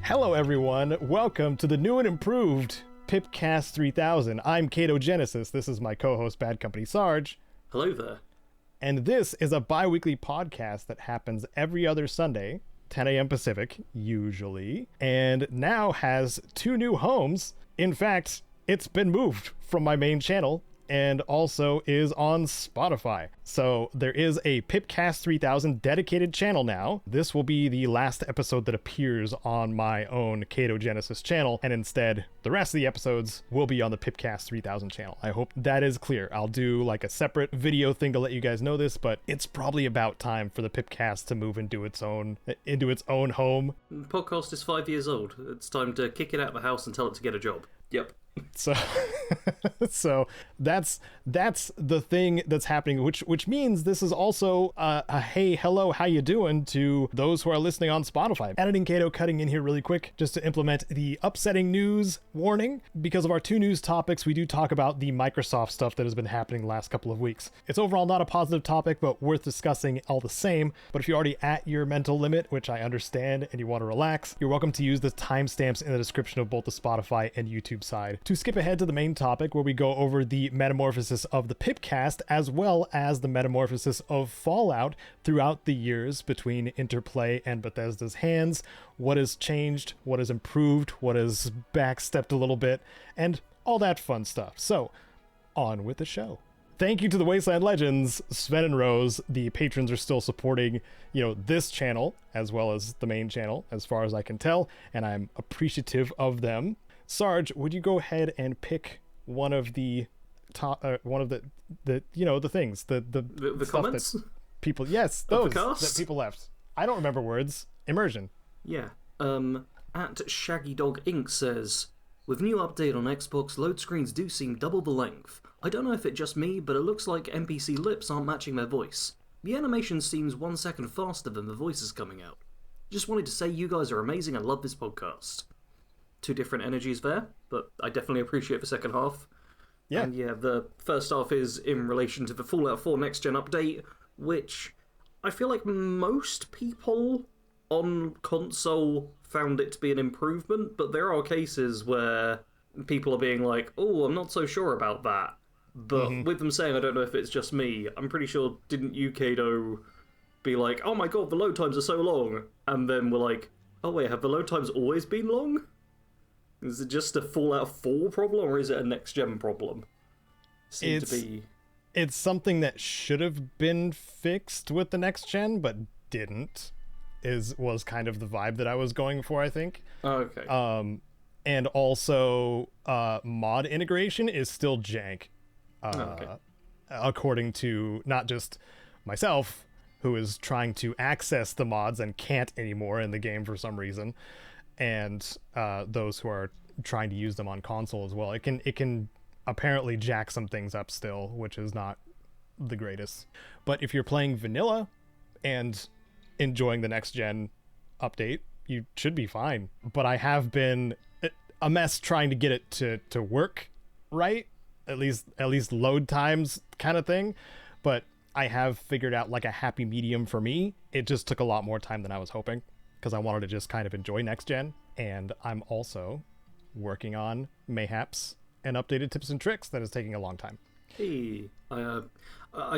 Hello everyone, welcome to the new and improved PIPCAST 3000. I'm Caedo Genesis, this is my co-host Bad Company Sarge. Hello there. And this is a bi-weekly podcast that happens every other Sunday, 10 a.m. Pacific, usually, and now has two new homes. In fact, it's been moved from my main channel and also is on Spotify. So there is a PIPCAST 3000 dedicated channel now. This will be the last episode that appears on my own Caedo Genesis channel, and instead the rest of the episodes will be on the PIPCAST 3000 channel. I hope that is clear. I'll do like a separate video thing to let you guys know this, but it's probably about time for the PIPCAST to move into its own home. The podcast is 5 years old. It's time to kick it out of the house and tell it to get a job. Yep. So that's the thing that's happening, which means this is also a hey, hello, how you doing to those who are listening on Spotify. Editing Caedo cutting in here really quick just to implement the upsetting news warning. Because of our two news topics, we do talk about the Microsoft stuff that has been happening the last couple of weeks. It's overall not a positive topic, but worth discussing all the same. But if you're already at your mental limit, which I understand, and you want to relax, you're welcome to use the timestamps in the description of both the Spotify and YouTube side to skip ahead to the main topic where we go over the metamorphosis of the PIPCAST as well as the metamorphosis of Fallout throughout the years between Interplay and Bethesda's hands. What has changed, what has improved, what has backstepped a little bit, and all that fun stuff. So, on with the show. Thank you to the Wasteland Legends, Sven and Rose. The patrons are still supporting, this channel as well as the main channel, as far as I can tell, and I'm appreciative of them. Sarge, would you go ahead and pick one of the the things, the comments that people, yes, those that people left. I don't remember words. Immersion. Yeah. At Shaggy Dog Inc. says, with new update on Xbox, load screens do seem double the length. I don't know if it's just me, but it looks like NPC lips aren't matching their voice. The animation seems 1 second faster than the voices coming out. Just wanted to say you guys are amazing. I love this podcast. Two different energies there, but I definitely appreciate the second half. Yeah. And yeah, the first half is in relation to the Fallout 4 Next Gen update, which I feel like most people on console found it to be an improvement, but there are cases where people are being like, oh, I'm not so sure about that. But with them saying, I don't know if it's just me, I'm pretty sure, didn't you, Caedo, be like, oh my god, the load times are so long? And then we're like, oh wait, have the load times always been long? Is it just a Fallout 4 problem, or is it a next-gen problem? It's something that should have been fixed with the next-gen, but didn't, was kind of the vibe that I was going for, I think. Oh, okay. And also, mod integration is still jank. Okay. According to not just myself, who is trying to access the mods and can't anymore in the game for some reason, and those who are trying to use them on console as well. It can apparently jack some things up still, which is not the greatest. But if you're playing vanilla and enjoying the next gen update, you should be fine. But I have been a mess trying to get it to work right, at least load times kind of thing. But I have figured out like a happy medium for me. It just took a lot more time than I was hoping, because I wanted to just kind of enjoy next gen. And I'm also working on mayhaps an updated tips and tricks that is taking a long time. Hey, I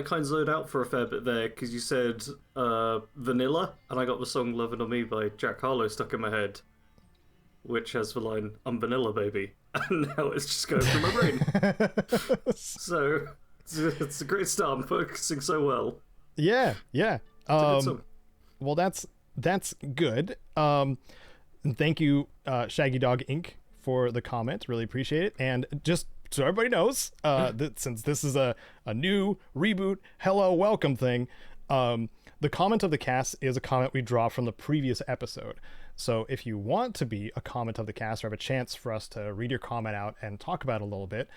kind of zoned out for a fair bit there because you said vanilla, and I got the song Lovin' On Me by Jack Harlow stuck in my head, which has the line, I'm vanilla, baby. And now it's just going through my brain. So, it's a great start. I'm focusing so well. Yeah. It's a good song. Well, that's good. And thank you, Shaggy Dog Inc., for the comment. Really appreciate it. And just so everybody knows, that since this is a new reboot, hello, welcome thing, the comment of the cast is a comment we draw from the previous episode. So if you want to be a comment of the cast or have a chance for us to read your comment out and talk about it a little bit,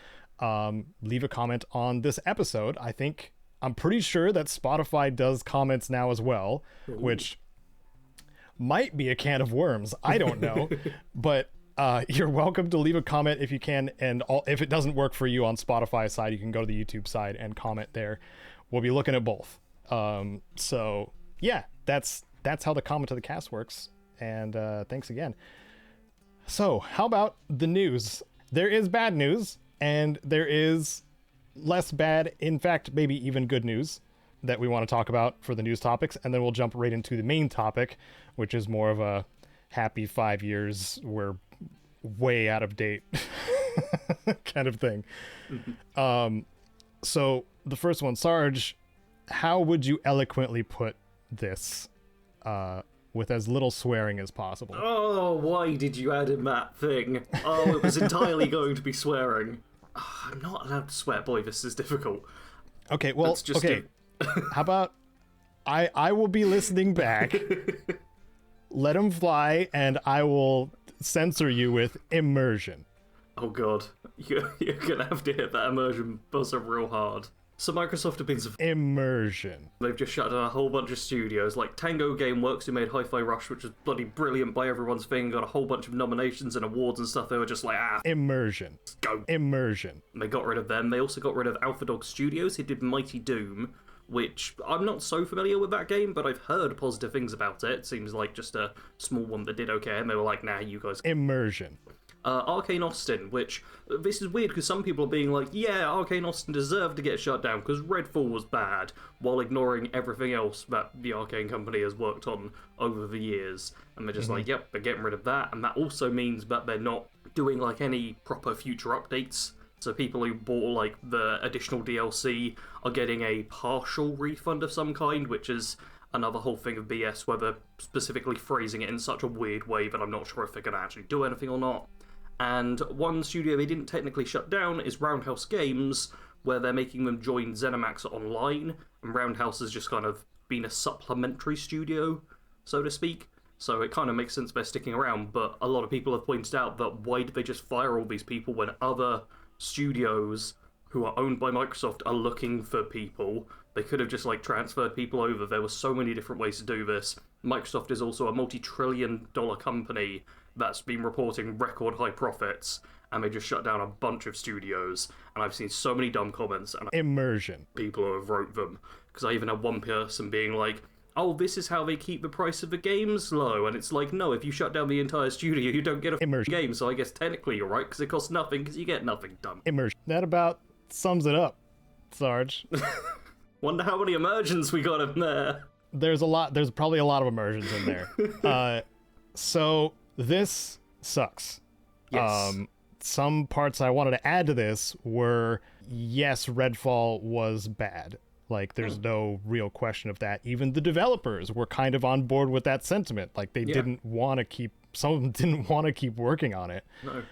leave a comment on this episode. I'm pretty sure that Spotify does comments now as well, which might be a can of worms. I don't know. But you're welcome to leave a comment if you can. And if it doesn't work for you on Spotify side, you can go to the YouTube side and comment there. We'll be looking at both. So yeah, that's how the comment of the cast works. And thanks again. So, how about the news? There is bad news, and there is less bad, in fact, maybe even good news that we want to talk about for the news topics, and then we'll jump right into the main topic, which is more of a happy 5 years, we're way out of date kind of thing. So, the first one, Sarge, how would you eloquently put this with as little swearing as possible? Oh, why did you add in that thing? Oh, it was entirely going to be swearing. Oh, I'm not allowed to swear. Boy, this is difficult. Okay, well, Let's just okay. How about I will be listening back. Let him fly, and I will censor you with immersion. Oh god, you're gonna have to hit that immersion buzzer real hard. So Microsoft have been... Immersion. They've just shut down a whole bunch of studios, like Tango Gameworks, who made Hi-Fi Rush, which was bloody brilliant by everyone's thing, got a whole bunch of nominations and awards and stuff. They were just like, Immersion. let's go. Immersion. And they got rid of them. They also got rid of Alpha Dog Studios, who did Mighty Doom, which I'm not so familiar with that game, but I've heard positive things about it. It seems like just a small one that did okay, and they were like, nah, you guys... Immersion. Arcane Austin, which, this is weird because some people are being like, yeah, Arcane Austin deserved to get shut down because Redfall was bad, while ignoring everything else that the Arcane company has worked on over the years. And they're just like, yep, they're getting rid of that, and that also means that they're not doing like any proper future updates. So people who bought like the additional DLC are getting a partial refund of some kind, which is another whole thing of BS, where they're specifically phrasing it in such a weird way that I'm not sure if they're going to actually do anything or not. And one studio they didn't technically shut down is Roundhouse Games, where they're making them join ZeniMax Online, and Roundhouse has just kind of been a supplementary studio, so to speak. So it kind of makes sense they're sticking around, but a lot of people have pointed out that why did they just fire all these people when other studios who are owned by Microsoft are looking for people? They could have just like transferred people over. There were so many different ways to do this. Microsoft is also a multi-trillion-dollar company that's been reporting record high profits, and they just shut down a bunch of studios. And I've seen so many dumb comments and Immersion. people who have wrote them, because I even had one person being like, oh, this is how they keep the price of the games low. And it's like, no, if you shut down the entire studio, you don't get a Immersion. game. So I guess technically you're right, because it costs nothing, because you get nothing done. Immersion. That about sums it up, Sarge. Wonder how many immersions we got in there. There's probably a lot of immersions in there. So this sucks. Yes. Some parts I wanted to add to this were, yes, Redfall was bad. Like, there's no real question of that. Even the developers were kind of on board with that sentiment. Like, they didn't want to keep... Some of them didn't want to keep working on it. No.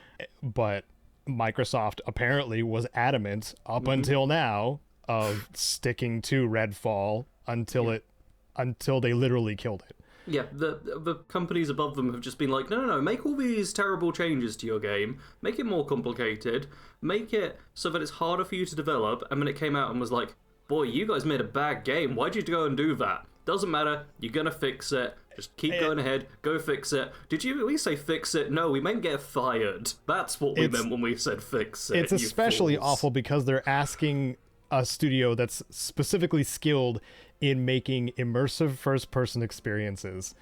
But Microsoft apparently was adamant up until now of sticking to Redfall until they literally killed it. Yeah, the companies above them have just been like, no, make all these terrible changes to your game, make it more complicated, make it so that it's harder for you to develop, and then it came out and was like, boy, you guys made a bad game, why'd you go and do that? Doesn't matter, you're gonna fix it, just keep going ahead, go fix it. Did we say fix it? No, we meant get fired. That's what we meant when we said fix it. It's especially awful because they're asking a studio that's specifically skilled in making immersive first-person experiences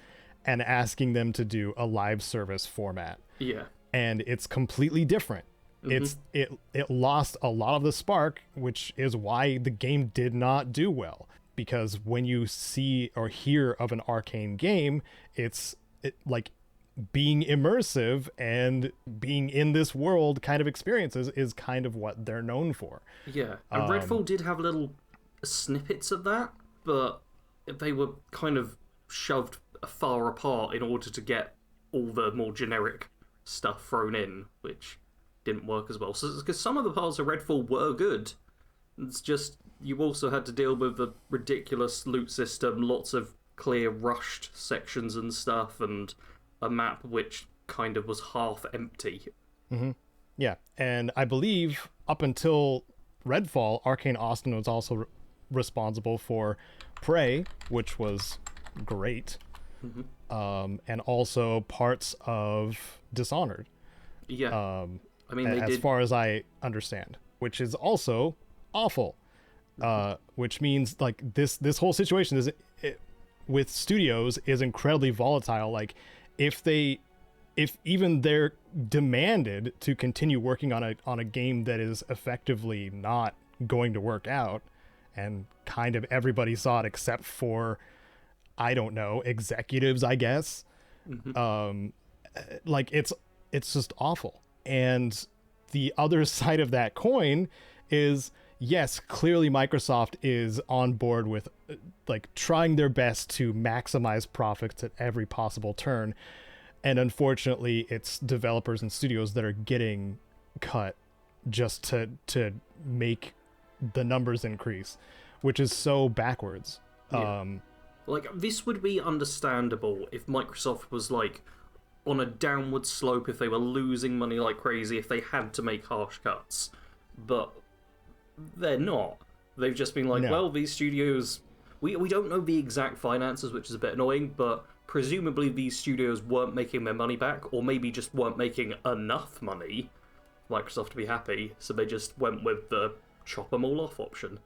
and asking them to do a live service format. Yeah. And it's completely different. It lost a lot of the spark, which is why the game did not do well. Because when you see or hear of an Arcane game, it's like being immersive and being in this world kind of experiences is kind of what they're known for. Yeah, and Redfall did have little snippets of that, but they were kind of shoved far apart in order to get all the more generic stuff thrown in, which didn't work as well. So, because some of the parts of Redfall were good, it's just you also had to deal with the ridiculous loot system, lots of clear rushed sections and stuff, and a map which kind of was half empty. Yeah, and I believe up until Redfall, Arcane Austin was also responsible for Prey, which was great, and also parts of Dishonored. Yeah, I mean, as far as I understand, which is also awful. Which means like this whole situation with studios is incredibly volatile. Like if they if even they're demanded to continue working on a game that is effectively not going to work out, and kind of everybody saw it except for, I don't know, executives, I guess. Like it's just awful. And the other side of that coin is, yes, clearly Microsoft is on board with like trying their best to maximize profits at every possible turn. And unfortunately, it's developers and studios that are getting cut just to make the numbers increase, which is so backwards. Yeah. Like, this would be understandable if Microsoft was, like, on a downward slope, if they were losing money like crazy, if they had to make harsh cuts. But they're not. They've just been like, well, these studios... We don't know the exact finances, which is a bit annoying, but presumably these studios weren't making their money back, or maybe just weren't making enough money for Microsoft to be happy, so they just went with the chop them all off option.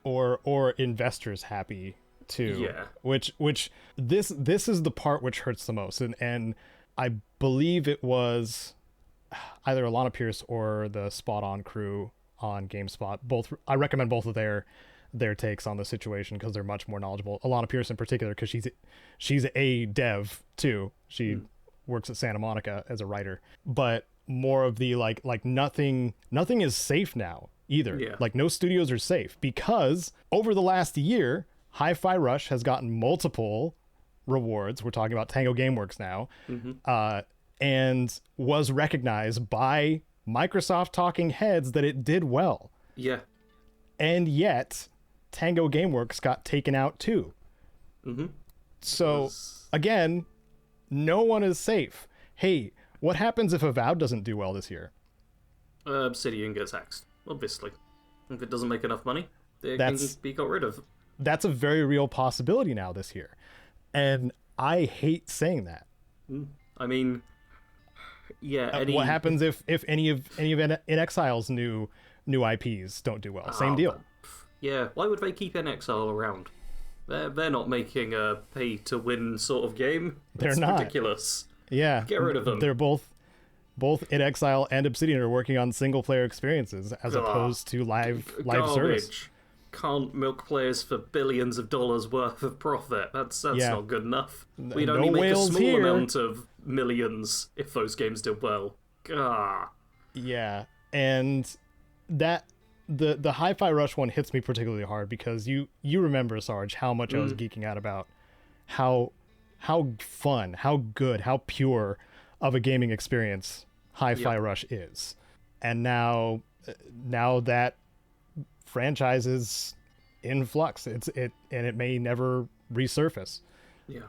Or investors happy too. Yeah. Which this is the part which hurts the most. And I believe it was either Alana Pierce or the Spot On crew on GameSpot. Both, I recommend both of their takes on the situation because they're much more knowledgeable. Alana Pierce in particular, because she's a dev too. She works at Santa Monica as a writer. But more of the like nothing is safe now either. Yeah. Like, no studios are safe, because over the last year, Hi-Fi Rush has gotten multiple rewards. We're talking about Tango Gameworks now, and was recognized by Microsoft talking heads that it did well. Yeah. And yet, Tango Gameworks got taken out too. So, again, no one is safe. Hey, what happens if Avowed doesn't do well this year? Obsidian gets axed, obviously. If it doesn't make enough money, it can be got rid of. That's a very real possibility now this year. And I hate saying that. I mean, yeah. What happens if any of In Exile's new IPs don't do well? Same deal. Yeah, why would they keep In Exile around? They're not making a pay-to-win sort of game. They're it's not. Ridiculous. Yeah. Get rid of them. They're both In Exile and Obsidian are working on single-player experiences as opposed to live service. Can't milk players for billions of dollars worth of profit. That's not good enough. We'd only make a small amount of millions if those games did well. Yeah, and that the Hi-Fi Rush one hits me particularly hard because you remember, Sarge, how much I was geeking out about how fun, how good, how pure of a gaming experience Hi-Fi Rush is. And now that franchise is in flux. And it may never resurface. Yeah.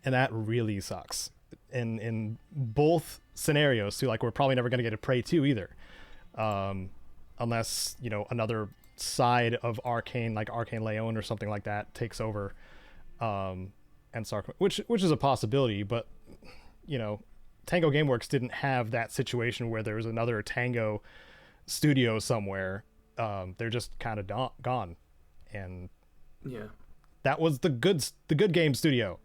And that really sucks. In both scenarios too. Like, we're probably never going to get a Prey 2 either. Unless, another side of Arcane, like Arcane Leon or something like that, takes over. And Sark, which is a possibility, but Tango Gameworks didn't have that situation where there was another Tango studio somewhere. They're just kind of gone, and that was the good game studio.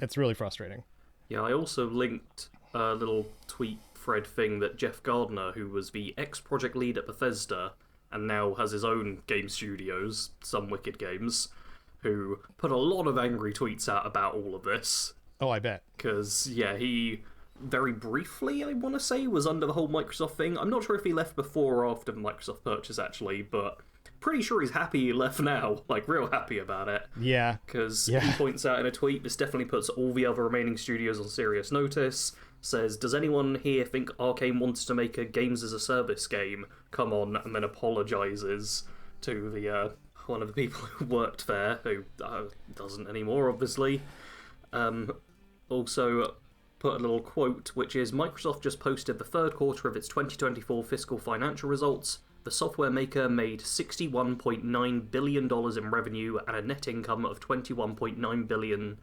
It's really frustrating. Yeah, I also linked a little tweet thread thing that Jeff Gardner, who was the ex-project lead at Bethesda and now has his own game studios, Some Wicked Games, who put a lot of angry tweets out about all of this. Oh, I bet. Because, he very briefly, I want to say, was under the whole Microsoft thing. I'm not sure if he left before or after the Microsoft purchase, actually, but pretty sure he's happy he left now. Like, real happy about it. Yeah. Because he points out in a tweet, this definitely puts all the other remaining studios on serious notice, says, does anyone here think Arcane wants to make a games-as-a-service game? Come on, and then apologises to the one of the people who worked there, who doesn't anymore, obviously. Also put a little quote, which is, Microsoft just posted the third quarter of its 2024 fiscal financial results. The software maker made $61.9 billion in revenue and a net income of $21.9 billion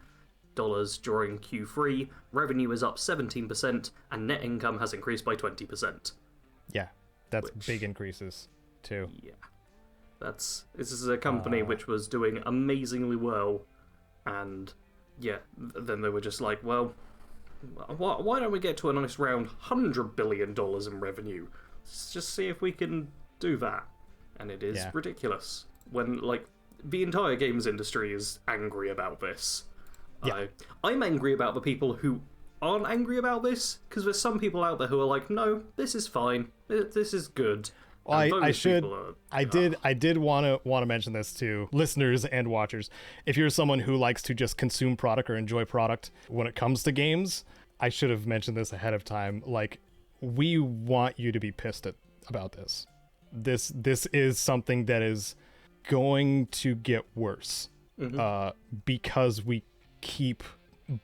during Q3. Revenue is up 17% and net income has increased by 20%. Yeah, that's big increases too. Yeah. This is a company which was doing amazingly well, and then they were just like, well, why don't we get to a nice round $100 billion in revenue? Let's just see if we can do that. And it is ridiculous when, like, the entire games industry is angry about this. Yeah. I'm angry about the people who aren't angry about this, because there's some people out there who are like, no, this is fine, this is good. Well, I did want to mention this to listeners and watchers. If you're someone who likes to just consume product or enjoy product when it comes to games, I should have mentioned this ahead of time. Like, we want you to be pissed about this. This is something that is going to get worse because we keep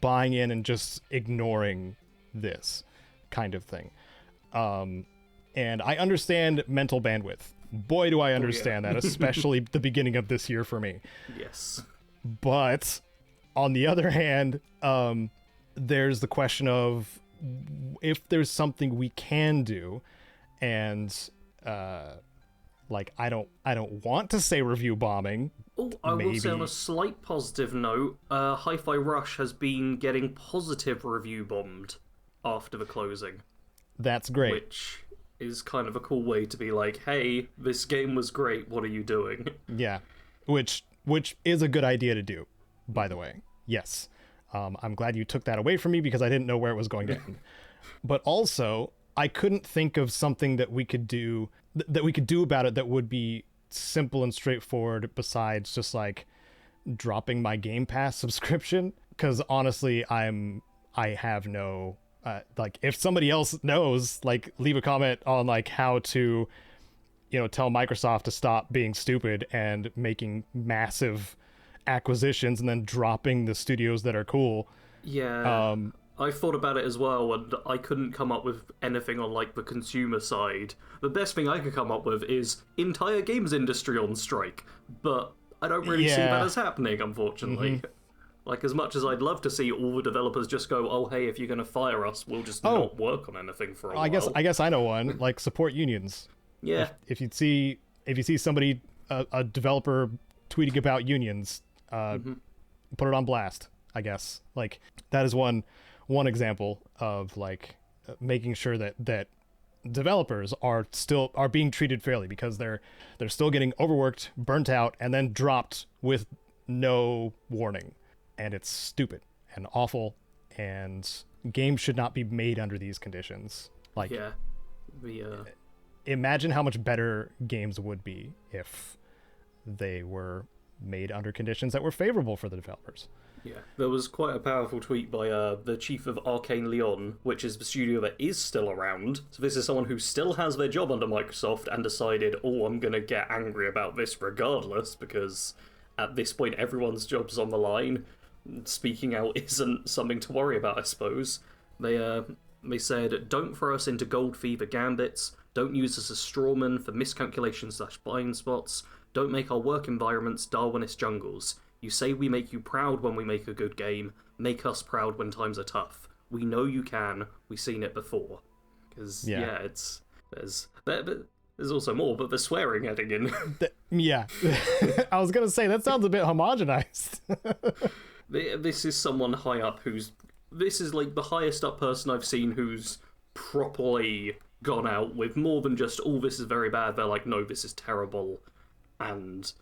buying in and just ignoring this kind of thing. And I understand mental bandwidth. Boy, do I understand that, especially the beginning of this year for me. Yes. But on the other hand, there's the question of if there's something we can do, and like I don't want to say review bombing. Oh, I will say on a slight positive note, Hi-Fi Rush has been getting positive review bombed after the closing. That's great. Which is kind of a cool way to be like, hey, this game was great, what are you doing? Yeah, which is a good idea to do, by the way. Yes. I'm glad you took that away from me because I didn't know where it was going to end. But also, I couldn't think of something that we could do about it that would be simple and straightforward besides just like dropping my Game Pass subscription. Because honestly, I have no like, if somebody else knows, like, leave a comment on like how to, tell Microsoft to stop being stupid and making massive acquisitions and then dropping the studios that are cool. Yeah. I thought about it as well, and I couldn't come up with anything on like the consumer side. The best thing I could come up with is entire games industry on strike, but I don't really see that as happening, unfortunately. Like, as much as I'd love to see all the developers just go, oh, hey, if you're going to fire us, we'll just not work on anything for a while. I guess I know one. Like, support unions. Yeah. If you see somebody, a developer tweeting about unions, put it on blast, I guess. Like, that is one example of like making sure that developers are being treated fairly, because they're still getting overworked, burnt out, and then dropped with no warning. And it's stupid and awful, and games should not be made under these conditions. Like, imagine how much better games would be if they were made under conditions that were favorable for the developers. Yeah, there was quite a powerful tweet by the chief of Arcane Leon, which is the studio that is still around. So this is someone who still has their job under Microsoft and decided, oh, I'm going to get angry about this regardless, because at this point everyone's job's on the line. Speaking out isn't something to worry about, I suppose. They said, don't throw us into gold fever gambits, don't use us as strawmen for miscalculations/blind spots, don't make our work environments Darwinist jungles. You say we make you proud when we make a good game, make us proud when times are tough. We know you can, we've seen it before. Because, there's also more, but the swearing adding in. I was going to say, that sounds a bit homogenized. This is someone high up this is like the highest up person I've seen who's properly gone out with more than just, oh, this is very bad. They're like, no, this is terrible, and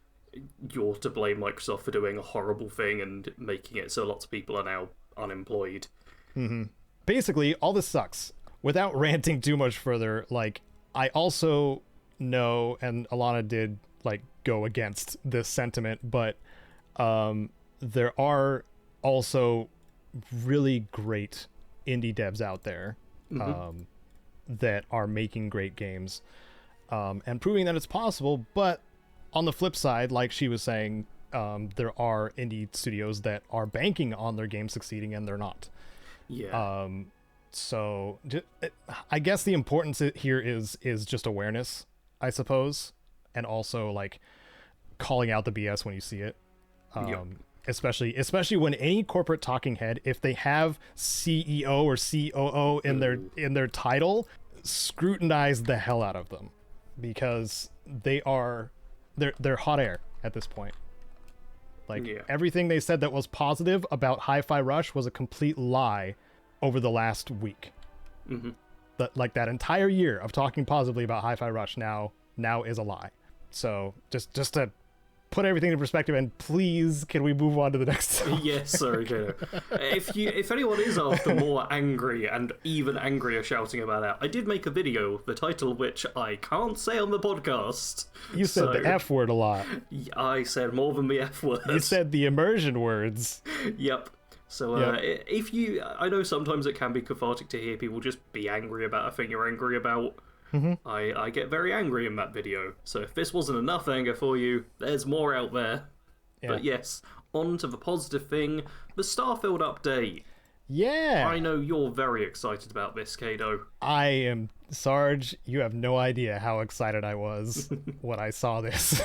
you're to blame, Microsoft, for doing a horrible thing and making it so lots of people are now unemployed. Basically, all this sucks. Without ranting too much further, like, I also know, and Alana did like go against this sentiment, but there are also really great indie devs out there that are making great games and proving that it's possible. But on the flip side, like she was saying, there are indie studios that are banking on their game succeeding and they're not. Yeah. So I guess the importance here is just awareness, I suppose, and also like calling out the BS when you see it. Especially when any corporate talking head, if they have CEO or COO in their title, scrutinize the hell out of them, because they're hot air at this point. Like, everything they said that was positive about Hi-Fi Rush was a complete lie over the last week. Mm-hmm. That entire year of talking positively about Hi-Fi Rush now is a lie. So just to put everything in perspective, and please, can we move on to the next topic? Yes, sorry, Caedo. If anyone is after more angry and even angrier shouting about that, I did make a video, the title of which I can't say on the podcast. You said the F word a lot. I said more than the F word. You said the immersion words. Yep. So if you, I know sometimes it can be cathartic to hear people just be angry about a thing you're angry about. Mm-hmm. I get very angry in that video. So if this wasn't enough anger for you, there's more out there. Yeah. But yes, on to the positive thing, the Starfield update. Yeah. I know you're very excited about this, Caedo. I am. Sarge, you have no idea how excited I was when I saw this.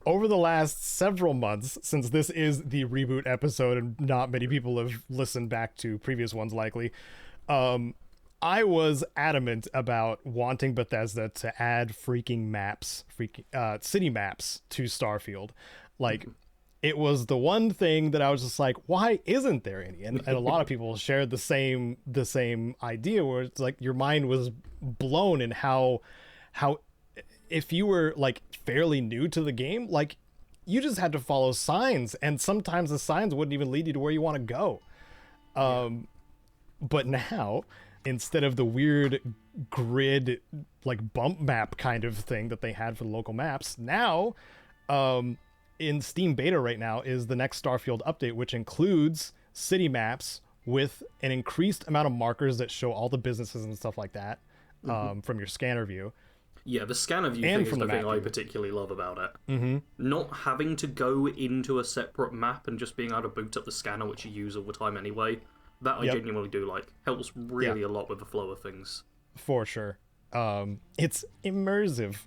Over the last several months, since this is the reboot episode and not many people have listened back to previous ones likely, I was adamant about wanting Bethesda to add freaking maps, city maps to Starfield. Like, it was the one thing that I was just like, why isn't there any? And a lot of people shared the same idea, where it's like your mind was blown in how if you were like fairly new to the game, like you just had to follow signs, and sometimes the signs wouldn't even lead you to where you want to go. But now, instead of the weird grid like bump map kind of thing that they had for the local maps, now in Steam beta right now is the next Starfield update, which includes city maps with an increased amount of markers that show all the businesses and stuff like that from your scanner view. Yeah, the scanner view thing is the thing I particularly love about it. Mm-hmm. Not having to go into a separate map and just being able to boot up the scanner, which you use all the time anyway. That I genuinely do like. Helps really a lot with the flow of things. For sure. It's immersive.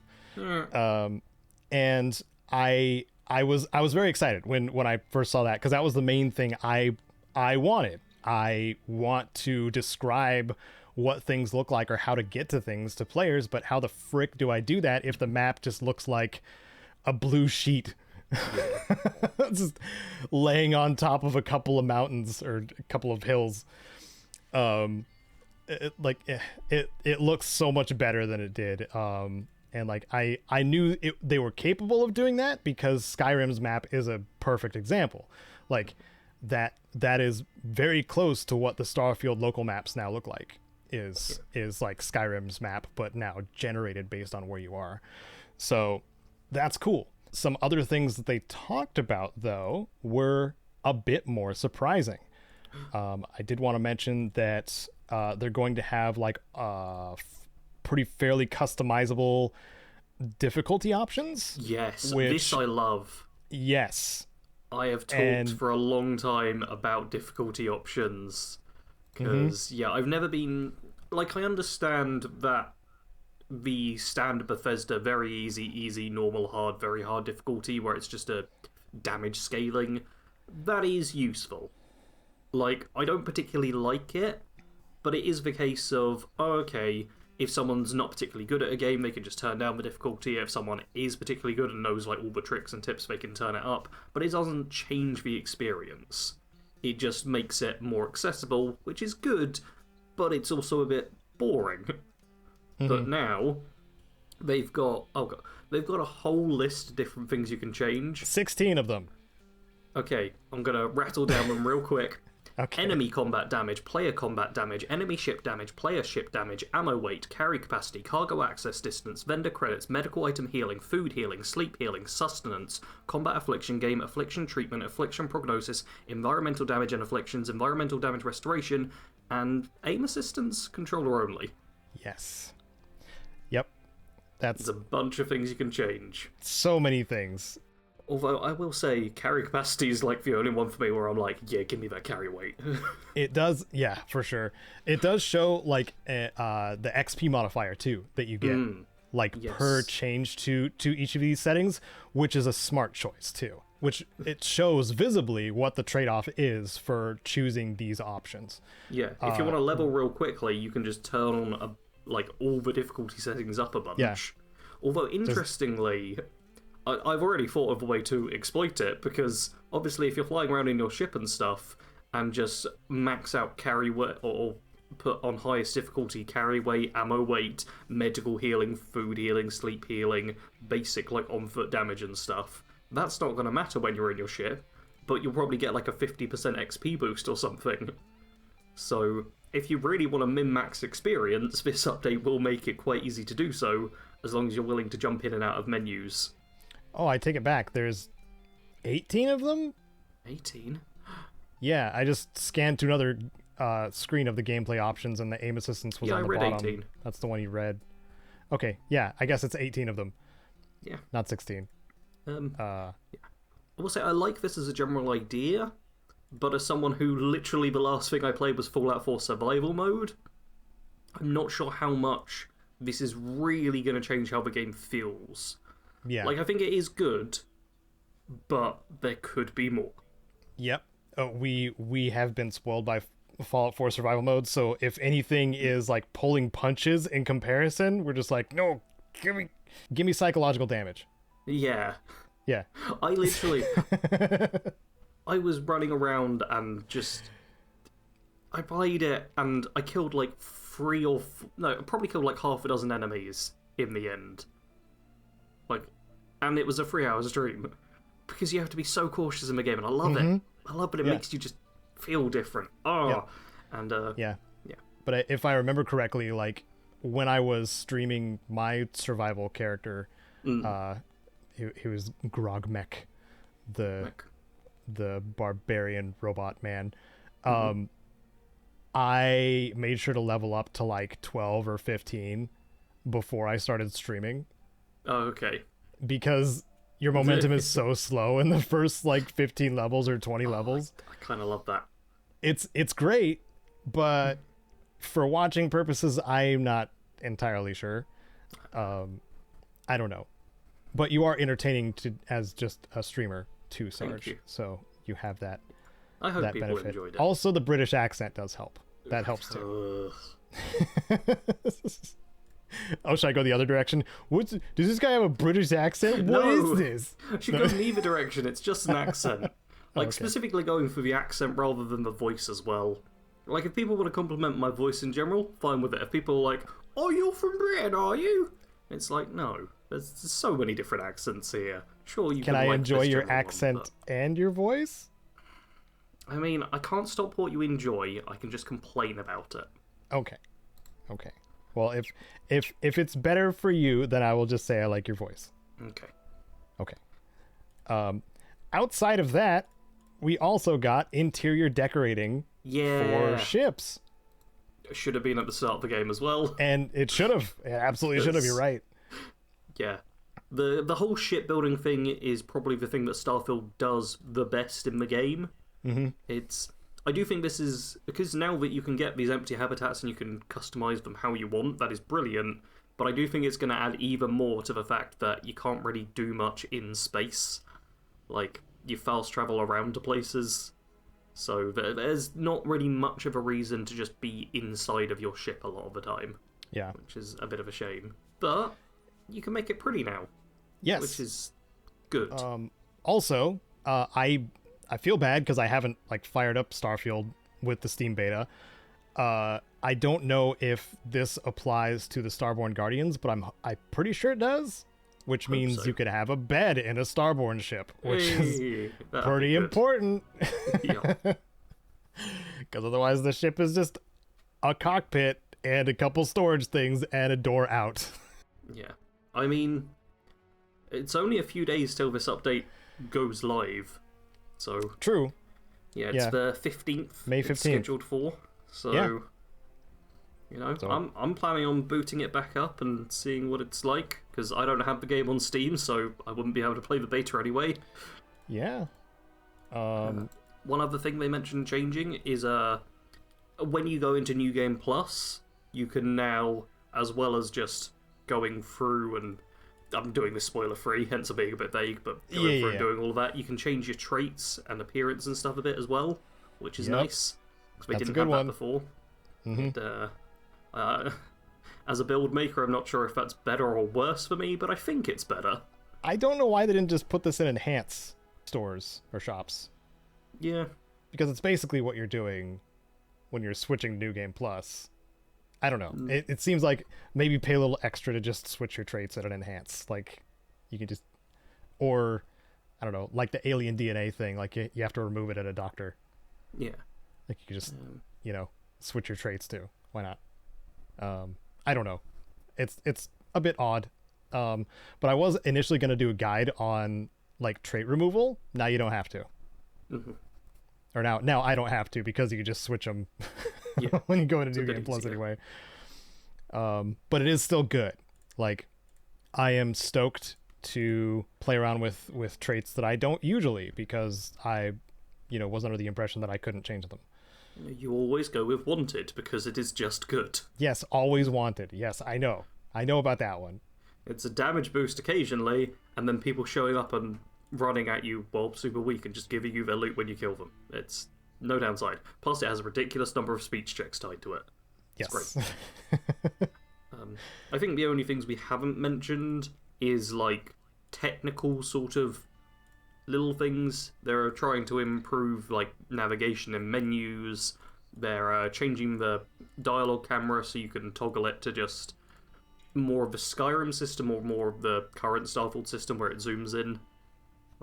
And I was very excited when I first saw that, because that was the main thing I wanted. I want to describe what things look like or how to get to things to players, but how the frick do I do that if the map just looks like a blue sheet just laying on top of a couple of mountains or a couple of hills? It looks so much better than it did. And like I knew they were capable of doing that, because Skyrim's map is a perfect example. Like that is very close to what the Starfield local maps now look like. Is like Skyrim's map, but now generated based on where you are. So that's cool. Some other things that they talked about, though, were a bit more surprising. I did want to mention that they're going to have like pretty fairly customizable difficulty options. Yes, which, this I love. Yes. I have talked for a long time about difficulty options. Because, I've never been... Like, I understand that the standard Bethesda, very easy, normal, hard, very hard difficulty, where it's just a damage scaling, that is useful. Like, I don't particularly like it, but it is the case of, okay, if someone's not particularly good at a game, they can just turn down the difficulty. If someone is particularly good and knows, like, all the tricks and tips, they can turn it up. But it doesn't change the experience. It just makes it more accessible, which is good, but it's also a bit boring. But now they've got a whole list of different things you can change. 16 of them. Okay, I'm gonna rattle down them real quick. Okay. Enemy combat damage, player combat damage, enemy ship damage, player ship damage, ammo weight, carry capacity, cargo access distance, vendor credits, medical item healing, food healing, sleep healing, sustenance, combat affliction, game affliction treatment, affliction prognosis, environmental damage and afflictions, environmental damage restoration, and aim assistance, controller only. Yes. Yep. There's a bunch of things you can change. So many things. Although I will say, carry capacity is like the only one for me where I'm like, yeah, give me that carry weight. It does, yeah, for sure. It does show like the XP modifier too that you get, per change to each of these settings, which is a smart choice too. Which it shows visibly what the trade-off is for choosing these options. Yeah, if you want to level real quickly, you can just turn on all the difficulty settings up a bunch. Yeah. Although interestingly, I've already thought of a way to exploit it, because obviously if you're flying around in your ship and stuff, and just max out carry weight, or put on highest difficulty carry weight, ammo weight, medical healing, food healing, sleep healing, basic like on foot damage and stuff, that's not going to matter when you're in your ship, but you'll probably get like a 50% XP boost or something. So if you really want a min-max experience, this update will make it quite easy to do so, as long as you're willing to jump in and out of menus. Oh, I take it back. There's 18 of them? 18? Yeah, I just scanned to another screen of the gameplay options, and the aim assistance was on the bottom. 18. That's the one you read. Okay, yeah, I guess it's 18 of them. Yeah. Not 16. Yeah. I will say I like this as a general idea, but as someone who literally the last thing I played was Fallout 4 survival mode, I'm not sure how much this is really going to change how the game feels. Yeah. Like, I think it is good, but there could be more. Yep. We have been spoiled by Fallout 4 survival mode, so if anything is like pulling punches in comparison, we're just like, no, give me psychological damage. Yeah. Yeah. I literally I was running around and just I played it and I killed like probably killed like half a dozen enemies in the end. Like, and it was a 3-hour stream because you have to be so cautious in the game, and I love it. I love it. It makes you just feel different. And yeah. But if I remember correctly, like when I was streaming my survival character, he was Grogmech, the barbarian robot man. I made sure to level up to like 12 or 15 before I started streaming. Oh, okay. Because your momentum is so slow in the first like 15 levels or 20 levels. I kind of love that. It's great, but for watching purposes, I'm not entirely sure. I don't know. But you are entertaining as just a streamer too, Sarge. So you have that. I hope that people benefit. enjoyed it. Also, the British accent does help. That helps too. Oh, should I go the other direction? Does this guy have a British accent? What is this? Should go in either direction. It's just an accent. Like, specifically going for the accent rather than the voice as well. Like, if people want to compliment my voice in general, fine with it. If people are like, oh, you're from Britain, are you? It's like, no. There's so many different accents here. Sure, you can I like enjoy your one, accent and your voice? I mean, I can't stop what you enjoy. I can just complain about it. Okay. Well, if it's better for you, then I will just say I like your voice. Okay. Outside of that, we also got interior decorating for ships. It should have been at the start of the game as well. And it should have. It absolutely should have. You're right. Yeah. The whole shipbuilding thing is probably the thing that Starfield does the best in the game. I do think this is, because now that you can get these empty habitats and you can customize them how you want, that is brilliant, but I do think it's going to add even more to the fact that you can't really do much in space. Like, you fast travel around to places, so there's not really much of a reason to just be inside of your ship a lot of the time. Yeah. Which is a bit of a shame. But you can make it pretty now. Yes. Which is good. Also, I feel bad because I haven't like fired up Starfield with the Steam beta. I don't know if this applies to the Starborn Guardians, but I'm pretty sure it does. Which means you could have a bed in a Starborn ship, which is pretty important. Yeah. Because otherwise the ship is just a cockpit and a couple storage things and a door out. Yeah. I mean, it's only a few days till this update goes live. So true. Yeah, it's the 15th. May 15th. It's scheduled for. So, yeah. You know, I'm planning on booting it back up and seeing what it's like, because I don't have the game on Steam, so I wouldn't be able to play the beta anyway. Yeah. One other thing they mentioned changing is when you go into New Game Plus, you can now, as well as just going through and I'm doing this spoiler-free, hence I'm being a bit vague, but going through and doing all of that, you can change your traits and appearance and stuff a bit as well, which is nice. Because we didn't have that before. As a build maker, I'm not sure if that's better or worse for me, but I think it's better. I don't know why they didn't just put this in enhance stores or shops. Yeah. because it's basically what you're doing when you're switching New Game Plus. I don't know. It seems like maybe pay a little extra to just switch your traits at an enhance. Like, you can just, or I don't know, like the alien DNA thing. Like you have to remove it at a doctor. Yeah. Like you can just, switch your traits too. Why not? I don't know. It's a bit odd. But I was initially going to do a guide on like trait removal. Now you don't have to. Mm-hmm. Or now I don't have to, because you can just switch them when you go into New Game Plus anyway. But it is still good. Like, I am stoked to play around with traits that I don't usually, because I, was under the impression that I couldn't change them. You always go with wanted because it is just good. Yes, always wanted. Yes, I know. I know about that one. It's a damage boost occasionally, and then people showing up and running at you while super weak and just giving you their loot when you kill them. It's no downside. Plus, it has a ridiculous number of speech checks tied to it. It's yes. Great. I think the only things we haven't mentioned is, like, technical sort of little things. They're trying to improve, like, navigation and menus. They're changing the dialogue camera so you can toggle it to just more of the Skyrim system or more of the current Starfield system where it zooms in.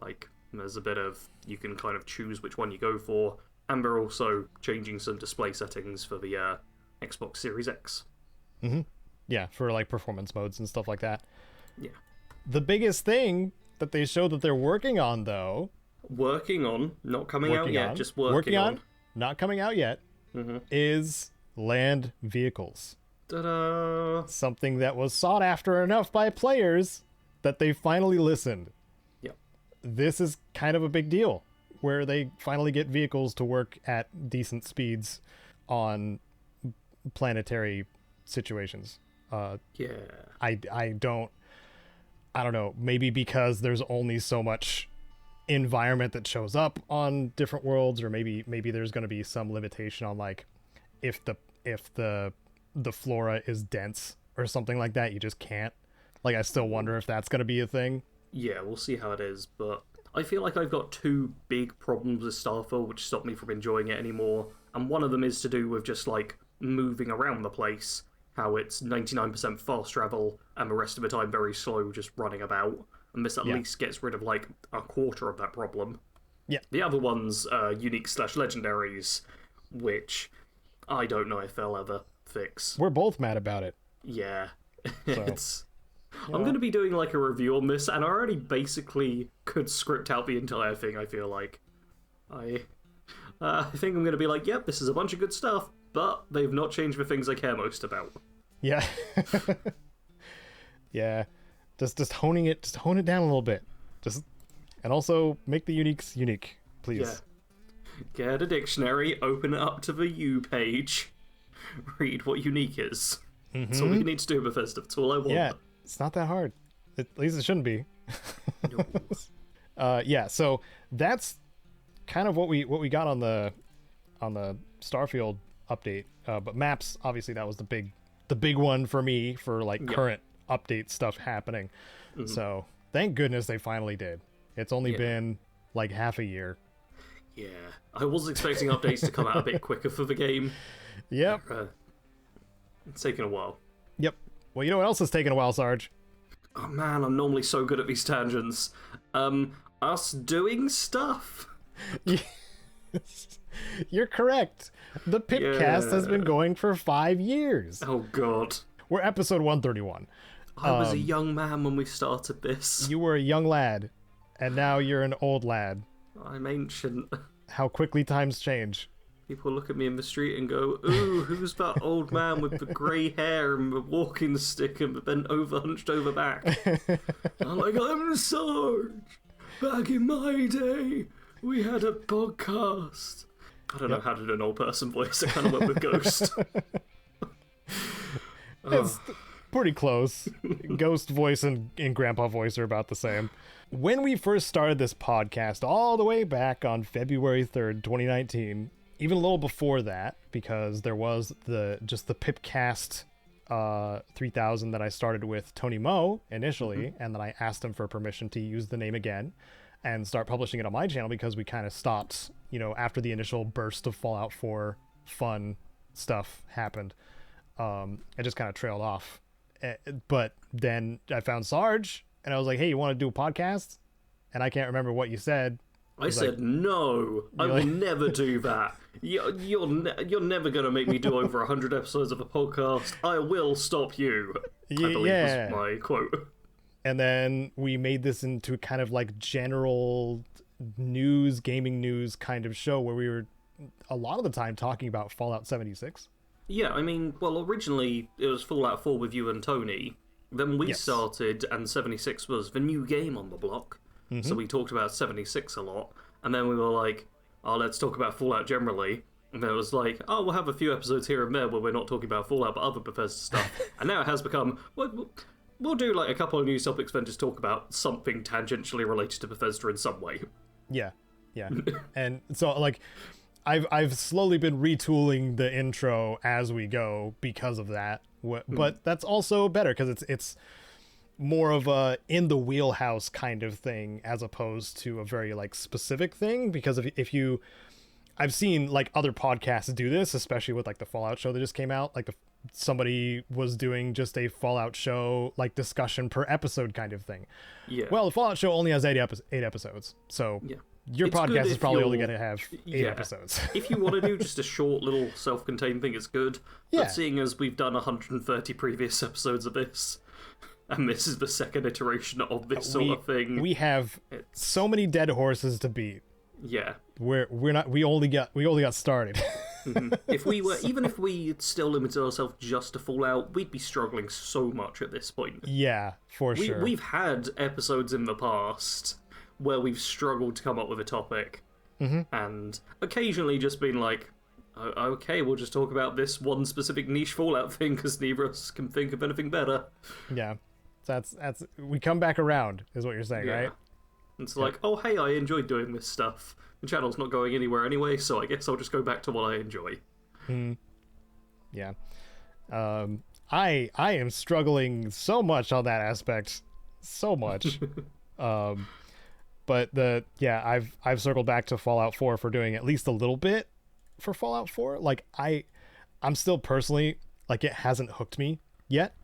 Like, there's a bit of, you can kind of choose which one you go for, and they're also changing some display settings for the Xbox Series X. Mm-hmm. Yeah, for like performance modes and stuff like that. Yeah. The biggest thing that they showed that they're working on, though... Not coming out yet, just working on. Not coming out yet, is land vehicles. Ta-da! Something that was sought after enough by players that they finally listened. This is kind of a big deal, where they finally get vehicles to work at decent speeds on planetary situations. I don't know, maybe because there's only so much environment that shows up on different worlds, or maybe there's going to be some limitation on, like, if the flora is dense or something like that, you just can't. Like, I still wonder if that's going to be a thing. Yeah, we'll see how it is, but I feel like I've got two big problems with Starfield which stop me from enjoying it anymore, and one of them is to do with just, like, moving around the place, how it's 99% fast travel, and the rest of the time very slow, just running about, and this at least gets rid of, like, a quarter of that problem. Yeah. The other one's unique/legendaries, which I don't know if they'll ever fix. We're both mad about it. Yeah. So. I'm going to be doing, like, a review on this, and I already basically could script out the entire thing, I feel like. I think I'm going to be like, yep, this is a bunch of good stuff, but they've not changed the things I care most about. Yeah. Yeah. Just hone it down a little bit. And also make the uniques unique, please. Yeah. Get a dictionary, open it up to the U page, read what unique is. That's all you need to do, Bethesda. That's all I want. Yeah. It's not that hard. At least it shouldn't be. No. Yeah, so that's kind of what we got on the Starfield update. But maps, obviously, that was the big one for me for, like, current update stuff happening. So thank goodness they finally did. It's only been like half a year. Yeah, I was expecting updates to come out a bit quicker for the game. Yep. It's taken a while. Yep. Well, you know what else is taking a while, Sarge? Oh man, I'm normally so good at these tangents. Us doing stuff. You're correct. The PIPCAST has been going for 5 years. Oh god. We're episode 131. I was a young man when we started this. You were a young lad, and now you're an old lad. I'm ancient. How quickly times change. People look at me in the street and go, ooh, who's that old man with the grey hair and the walking stick and the bent over, hunched over back? I'm like, I'm Sarge. Back in my day, we had a podcast. I don't know how to do an old person voice. I kind of went with Ghost. It's pretty close. Ghost voice and Grandpa voice are about the same. When we first started this podcast, all the way back on February 3rd, 2019, even a little before that, because there was the PIPCAST 3000 that I started with Tony Mo initially, and then I asked him for permission to use the name again. and start publishing it on my channel, because we kind of stopped, after the initial burst of Fallout 4 fun stuff happened. It just kind of trailed off. But then I found Sarge, and I was like, hey, you want to do a podcast? And I can't remember what you said. I said, no, I will never do that. You're never going to make me do over 100 episodes of a podcast. I will stop you, I believe was my quote. And then we made this into kind of like general news, gaming news kind of show, where we were a lot of the time talking about Fallout 76. Yeah, I mean, well, originally it was Fallout 4 with you and Tony. Then we started, and 76 was the new game on the block. So we talked about 76 a lot, and then we were like, oh, let's talk about Fallout generally. And then it was like, oh, we'll have a few episodes here and there where we're not talking about Fallout, but other Bethesda stuff. And now it has become, we'll do like a couple of news topics, then just talk about something tangentially related to Bethesda in some way. Yeah. And so, like, I've slowly been retooling the intro as we go because of that. But that's also better, because it's more of a in the wheelhouse kind of thing, as opposed to a very like specific thing. Because if you, I've seen like other podcasts do this, especially with like the Fallout show that just came out. Like somebody was doing just a Fallout show like discussion per episode kind of thing. Yeah. Well, the Fallout show only has 8 episodes, so your podcast is probably only going to have 8 episodes. If you want to do just a short little self-contained thing, it's good. But seeing as we've done 130 previous episodes of this, and this is the second iteration of this sort of thing, we have so many dead horses to beat. Yeah, we only got started. If we still limited ourselves just to Fallout, we'd be struggling so much at this point. Yeah, for sure. We've had episodes in the past where we've struggled to come up with a topic, and occasionally just been like, okay, we'll just talk about this one specific niche Fallout thing because neither of us can think of anything better. Yeah, that's we come back around, is what you're saying, right? It's like, oh hey, I enjoyed doing this stuff. The channel's not going anywhere anyway, so I guess I'll just go back to what I enjoy. Yeah. I am struggling so much on that aspect, so much. But I've circled back to Fallout 4 for doing at least a little bit for Fallout 4. Like I'm still personally, like, it hasn't hooked me yet.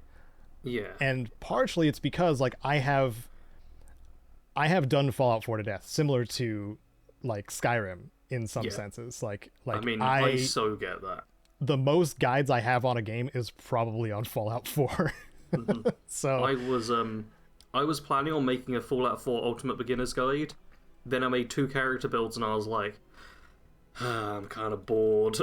Yeah. And partially it's because like I have done Fallout 4 to death, similar to like Skyrim in some senses. Like I mean, I so get that. The most guides I have on a game is probably on Fallout 4. So I was planning on making a Fallout 4 Ultimate Beginner's Guide. Then I made 2 character builds and I was like, I'm kind of bored.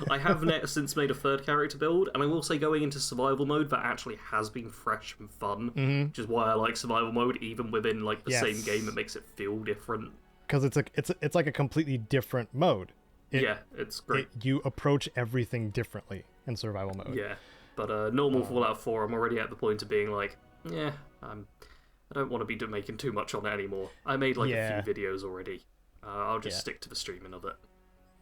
I have since made a 3rd character build, and I will say going into survival mode, that actually has been fresh and fun, which is why I like survival mode. Even within like the same game, it makes it feel different. Because it's like a completely different mode. It's great. You approach everything differently in survival mode. Yeah, but normal Fallout 4, I'm already at the point of being like, I don't want to be making too much on it anymore. I made like a few videos already. I'll just stick to the streaming of it.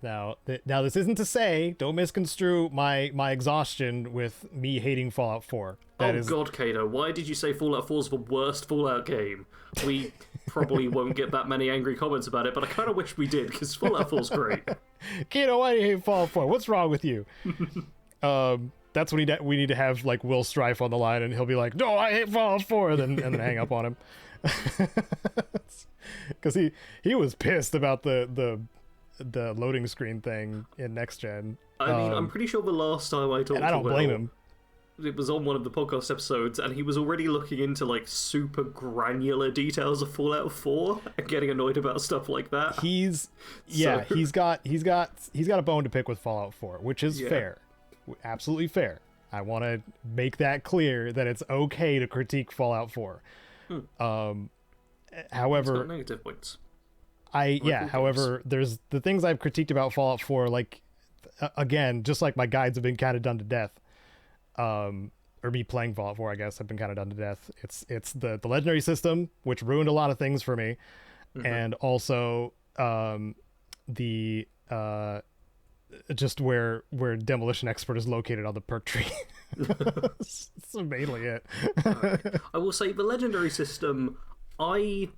Now, this isn't to say, don't misconstrue my exhaustion with me hating Fallout 4. God, Caedo, why did you say Fallout 4 is the worst Fallout game? We probably won't get that many angry comments about it, but I kind of wish we did, because Fallout 4's great. Caedo, why do you hate Fallout 4? What's wrong with you? That's when we need to have like Will Strife on the line, and he'll be like, no, I hate Fallout 4, and then hang up on him. Because he was pissed about the loading screen thing in Next Gen. I mean, I'm pretty sure the last time I talked to Will, I don't blame him. It was on one of the podcast episodes, and he was already looking into like super granular details of Fallout 4 and getting annoyed about stuff like that. He's got a bone to pick with Fallout 4, which is fair, absolutely fair. I want to make that clear that it's okay to critique Fallout 4. However, it's got negative points. However, there's the things I've critiqued about Fallout 4, like again, just like my guides have been kind of done to death. Or me playing Fallout 4, I guess, have been kind of done to death. It's the legendary system, which ruined a lot of things for me, and also the just where Demolition Expert is located on the perk tree. That's mainly it. I will say the legendary system, I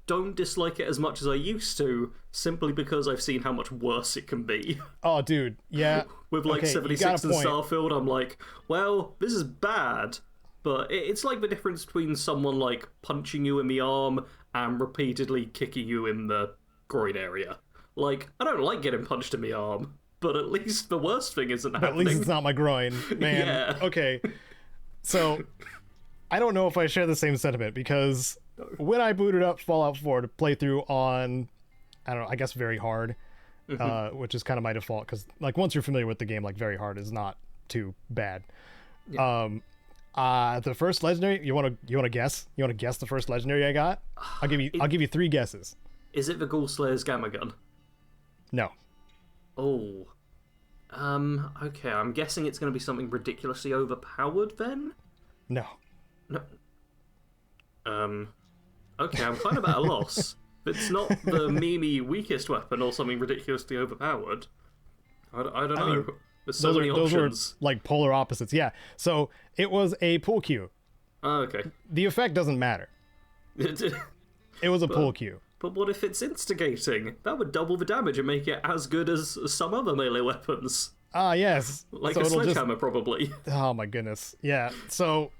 don't dislike it as much as I used to, simply because I've seen how much worse it can be. Oh, dude, yeah. With like Okay, 76 and Starfield, I'm like, well, this is bad. But it's like the difference between someone like punching you in the arm and repeatedly kicking you in the groin area. Like, I don't like getting punched in the arm, but at least the worst thing isn't happening. At least it's not my groin, man. Yeah. Okay. So, I don't know if I share the same sentiment, because when I booted up Fallout 4 to play through on, I don't know, I guess very hard, which is kind of my default, because like once you're familiar with the game, like very hard is not too bad. Yeah. The first legendary, you want to guess? You want to guess the first legendary I got? I'll give you 3 guesses. Is it the Ghoul Slayer's Gamma Gun? No. Oh. Okay, I'm guessing it's going to be something ridiculously overpowered then? No. No. Okay, I'm kind of at a loss. If it's not the Mimi weakest weapon or something ridiculously overpowered, I don't know. mean, There's so many options. Those were like polar opposites. Yeah. So it was a pool cue. Oh, okay. The effect doesn't matter. It was a pool cue. But what if it's instigating? That would double the damage and make it as good as some other melee weapons. Ah, yes. Like so a sledgehammer, probably. Oh my goodness. Yeah. So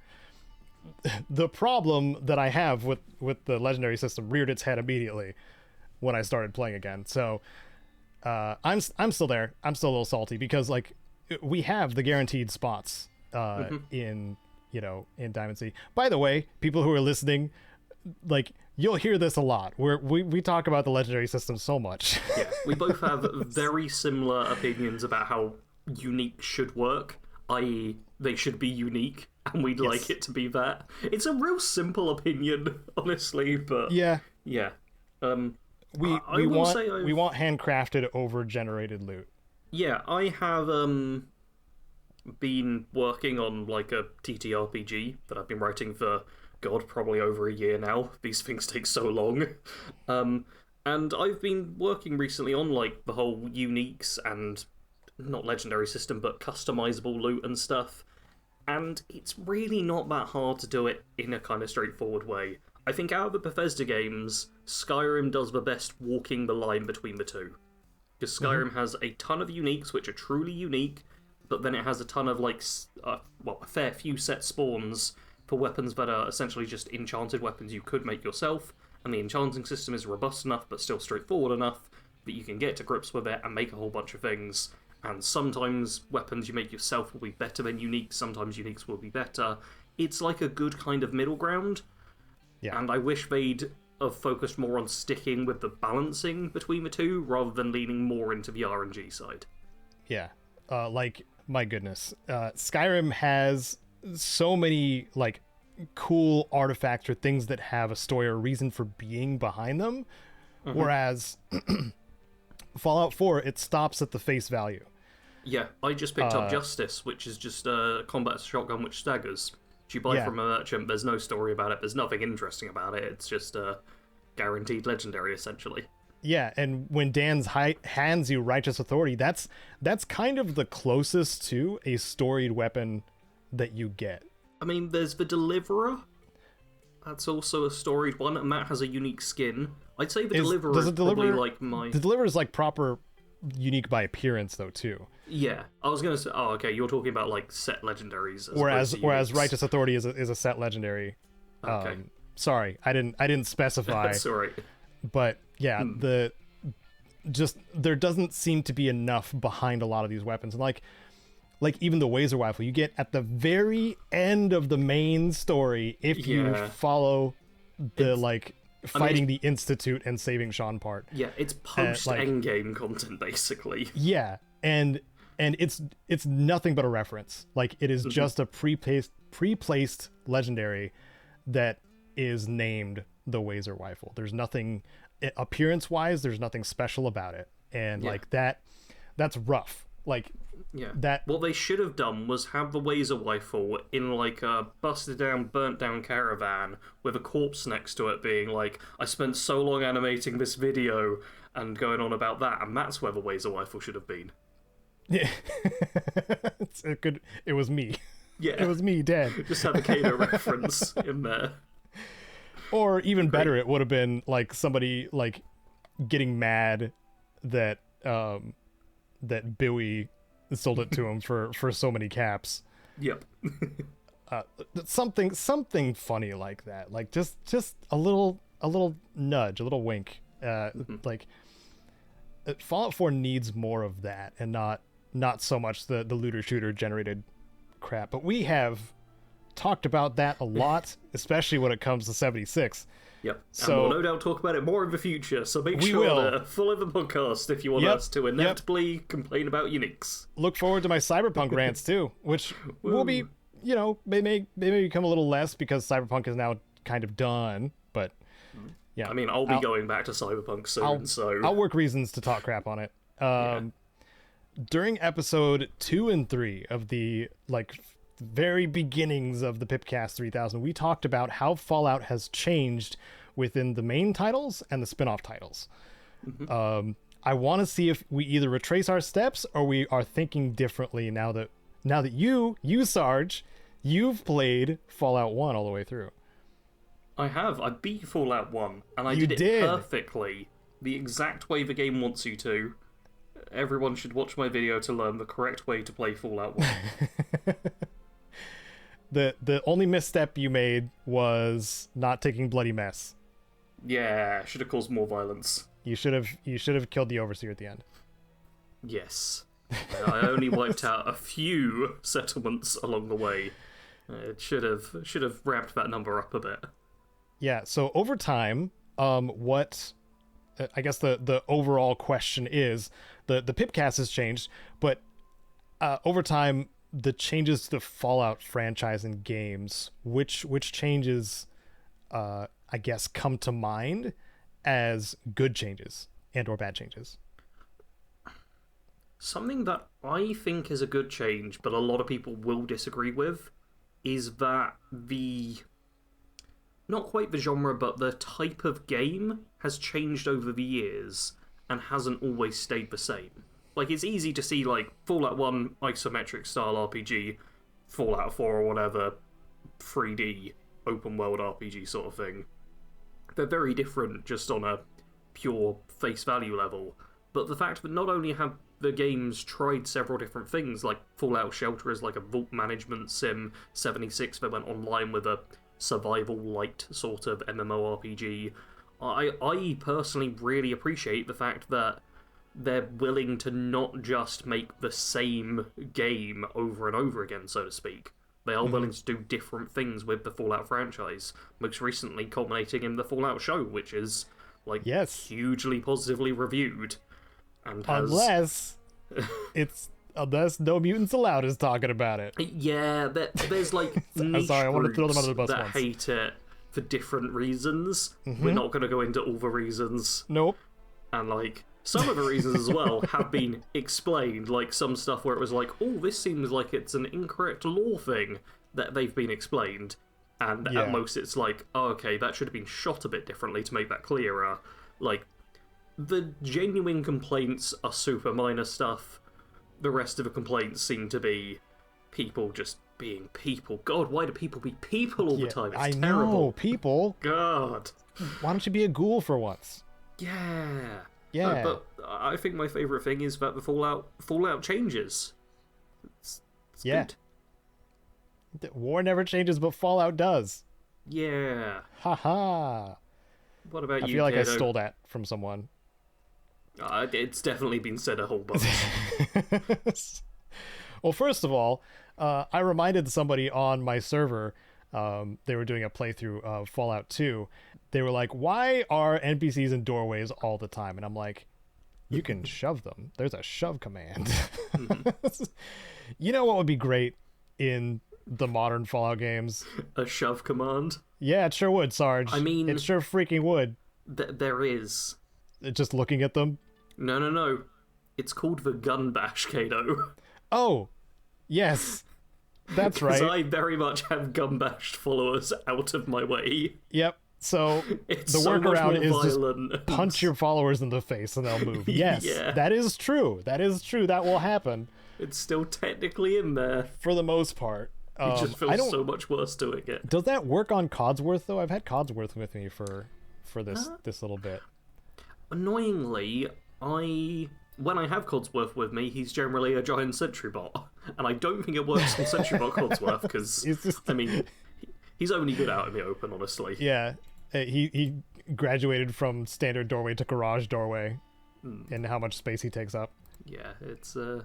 the problem that I have with the legendary system reared its head immediately when I started playing again. So I'm still there. I'm still a little salty because like we have the guaranteed spots in Diamond Sea. By the way, people who are listening, like you'll hear this a lot. We talk about the legendary system so much. Yeah, we both have very similar opinions about how unique should work, i.e. they should be unique, and we'd like it to be that. It's a real simple opinion, honestly, but yeah. We want handcrafted over generated loot. Yeah, I have been working on like a TTRPG that I've been writing for probably over a year now. These things take so long. And I've been working recently on like the whole uniques and not legendary system, but customizable loot and stuff. And it's really not that hard to do it in a kind of straightforward way. I think out of the Bethesda games, Skyrim does the best walking the line between the two. Because Skyrim has a ton of uniques, which are truly unique, but then it has a ton of, like, a fair few set spawns for weapons that are essentially just enchanted weapons you could make yourself, and the enchanting system is robust enough, but still straightforward enough, that you can get to grips with it and make a whole bunch of things. And sometimes weapons you make yourself will be better than uniques, sometimes uniques will be better. It's like a good kind of middle ground. Yeah. And I wish they'd have focused more on sticking with the balancing between the two, rather than leaning more into the RNG side. Yeah. Like, my goodness. Skyrim has so many, like, cool artifacts or things that have a story or reason for being behind them. Whereas Fallout 4, it stops at the face value. Yeah, I just picked up Justice, which is just a combat shotgun which staggers. Which you buy from a merchant, there's no story about it, there's nothing interesting about it, it's just a guaranteed legendary, essentially. Yeah, and when Dan hands you Righteous Authority, that's kind of the closest to a storied weapon that you get. I mean, there's the Deliverer. That's also a storied one, and that has a unique skin. I'd say the Deliverer is probably like my... The Deliverer is like proper unique by appearance, though, too. Yeah, I was gonna say. Oh, okay. You're talking about like set legendaries. Whereas Righteous Authority is a set legendary. Okay. Sorry, I didn't specify. That's alright. But yeah, there doesn't seem to be enough behind a lot of these weapons, and like even the Wazer Rifle, you get at the very end of the main story if you follow the fighting the Institute and saving Sean part. Yeah, it's post endgame content basically. Yeah, and it's nothing but a reference. Like it is just a pre-placed legendary that is named the Wazer Rifle. There's nothing appearance-wise. There's nothing special about it, and that's rough. Like what they should have done was have the Wazer Rifle in like a busted down, burnt down caravan with a corpse next to it, being like, I spent so long animating this video and going on about that, and that's where the Wazer Rifle should have been. Yeah, it was me. Yeah, it was me, Dad. Just have a Caedo reference in there. Or even better, it would have been like somebody like getting mad that that Bowie sold it to him for so many caps. Yep. Something funny like that. Like just a little nudge, a little wink. Like Fallout 4 needs more of that, and not so much the looter shooter generated crap. But we have talked about that a lot, especially when it comes to 76. Yep. So and we'll no doubt talk about it more in the future, so make sure to follow the podcast if you want us to inevitably complain about Unix. Look forward to my Cyberpunk rants too, which will be, they may become a little less because Cyberpunk is now kind of done, but yeah. I mean, I'll be going back to Cyberpunk soon, I'll work reasons to talk crap on it. During episode 2 and 3 of the very beginnings of the PIPCAST 3000, we talked about how Fallout has changed within the main titles and the spin-off titles. I want to see if we either retrace our steps or we are thinking differently now that you Sarge, you've played Fallout 1 all the way through. I have. I beat Fallout 1, and I did it perfectly, the exact way the game wants you to. Everyone should watch my video to learn the correct way to play Fallout 1. The only misstep you made was not taking Bloody Mess. Yeah, should have caused more violence. You should have killed the Overseer at the end. Yes. I only wiped out a few settlements along the way. It should have ramped that number up a bit. Yeah, so over time, what I guess the overall question is, the PIPCAST has changed, but over time, the changes to the Fallout franchise and games, which changes, I guess, come to mind as good changes and or bad changes? Something that I think is a good change, but a lot of people will disagree with, is that not quite the genre, but the type of game has changed over the years and hasn't always stayed the same. Like, it's easy to see, like, Fallout 1 isometric style RPG, Fallout 4 or whatever, 3D open world RPG sort of thing. They're very different just on a pure face value level. But the fact that not only have the games tried several different things, like Fallout Shelter is like a vault management sim, 76 they went online with a survival light sort of MMORPG. I personally really appreciate the fact that they're willing to not just make the same game over and over again, so to speak. They are willing to do different things with the Fallout franchise, most recently culminating in the Fallout show, which is hugely positively reviewed. And has... Unless No Mutants Allowed is talking about it. Yeah, there's like niche I want to throw them under the bus that once. hate it for different reasons. We're not going to go into all the reasons. Nope. And like some of the reasons as well have been explained. Like some stuff where it was like, oh, this seems like it's an incorrect lore thing, that they've been explained. And at most it's like, oh, okay, that should have been shot a bit differently to make that clearer. Like, the genuine complaints are super minor stuff. The rest of the complaints seem to be people just being people. God, why do people be people all the time? It's terrible. Know, people. God. Why don't you be a ghoul for once? Yeah. Yeah. But I think my favourite thing is that the Fallout changes. It's good. War never changes, but Fallout does. Yeah. Haha. What about you, I feel like Caedo? I stole that from someone. It's definitely been said a whole bunch. Well, first of all, I reminded somebody on my server, they were doing a playthrough of Fallout 2. They were like, why are NPCs in doorways all the time? And I'm like, you can shove them. There's a shove command. You know what would be great in the modern Fallout games? A shove command? Yeah, it sure would, Sarge. I mean... it sure freaking would. There is. Just looking at them? No. It's called the gun bash, Caedo. Oh, yes. That's right. Because I very much have gun bashed followers out of my way. Yep. So it's the so workaround is violent. Just punch your followers in the face and they'll move. Yes, that is true. That is true. That will happen. It's still technically in there. For the most part. It just feels so much worse doing it. Does that work on Codsworth though? I've had Codsworth with me for this little bit. Annoyingly, when I have Codsworth with me, he's generally a giant sentry bot, and I don't think it works on sentry bot Codsworth because I mean, he's only good out in the open, honestly. Yeah, he graduated from standard doorway to garage doorway, and how much space he takes up. Yeah, it's it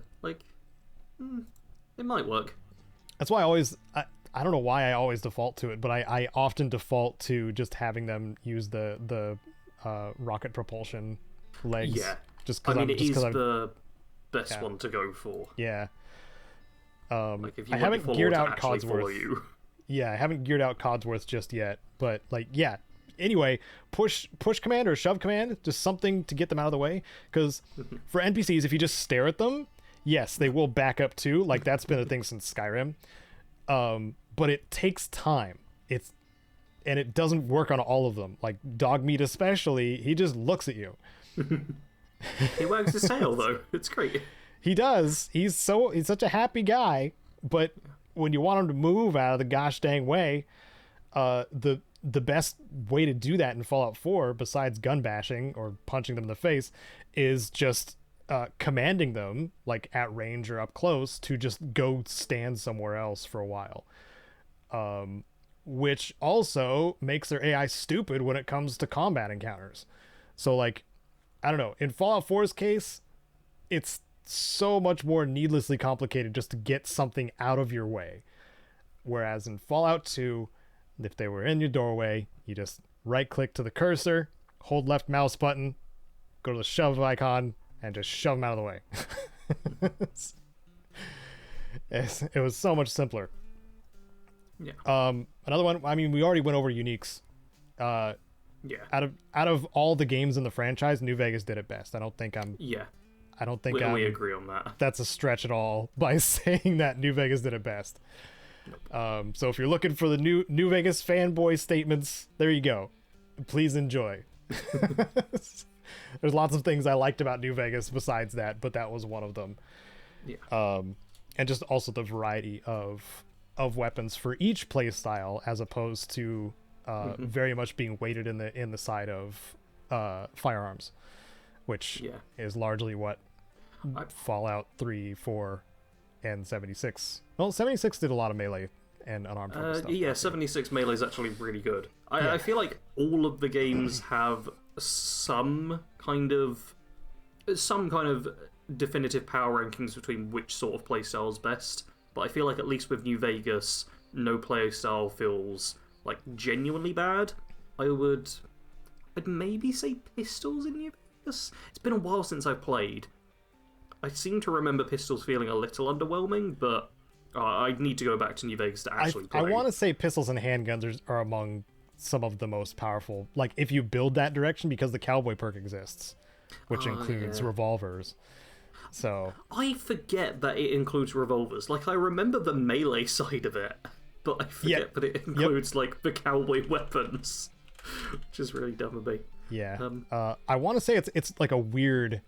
might work. That's why I don't know why I always default to it, but I often default to just having them use the rocket propulsion legs. Yeah, just because it is the best one to go for. Yeah. Like if you I haven't geared out Codsworth. Yeah, I haven't geared out Codsworth just yet, but like, yeah. Anyway, push command or shove command, just something to get them out of the way. Because for NPCs, if you just stare at them, yes, they will back up too. Like that's been a thing since Skyrim. But it takes time. And it doesn't work on all of them. Like Dogmeat especially, he just looks at you. He wags his tail though. It's great. He does. He's such a happy guy. But when you want him to move out of the gosh dang way, the best way to do that in Fallout 4, besides gun bashing or punching them in the face, is just commanding them, like at range or up close, to just go stand somewhere else for a while. Which also makes their AI stupid when it comes to combat encounters. So, like, I don't know. In Fallout 4's case, it's so much more needlessly complicated just to get something out of your way. Whereas in Fallout 2, if they were in your doorway, you just right-click to the cursor, hold left mouse button, go to the shove icon, and just shove them out of the way. It was so much simpler. Yeah. Another one. I mean, we already went over uniques. Yeah. Out of all the games in the franchise, New Vegas did it best. I don't think we agree on that. That's a stretch at all by saying that New Vegas did it best. Nope. So if you're looking for the New Vegas fanboy statements, there you go. Please enjoy. There's lots of things I liked about New Vegas besides that, but that was one of them. Yeah. And just also the variety of weapons for each play style, as opposed to very much being weighted in the side of firearms, which is largely what Fallout 3, 4, and 76. Well, 76 did a lot of melee and unarmed stuff. Yeah, 76 melee is actually really good. I feel like all of the games have some kind of definitive power rankings between which sort of playstyle is best. But I feel like at least with New Vegas, no playstyle feels like genuinely bad. I'd maybe say pistols in New Vegas. It's been a while since I've played. I seem to remember pistols feeling a little underwhelming, but I'd need to go back to New Vegas to actually play. I want to say pistols and handguns are among some of the most powerful. Like if you build that direction, because the cowboy perk exists, which includes revolvers. So I forget that it includes revolvers. Like I remember the melee side of it, but I forget that it includes like the cowboy weapons, which is really dumb of me. Yeah. I want to say it's like a weird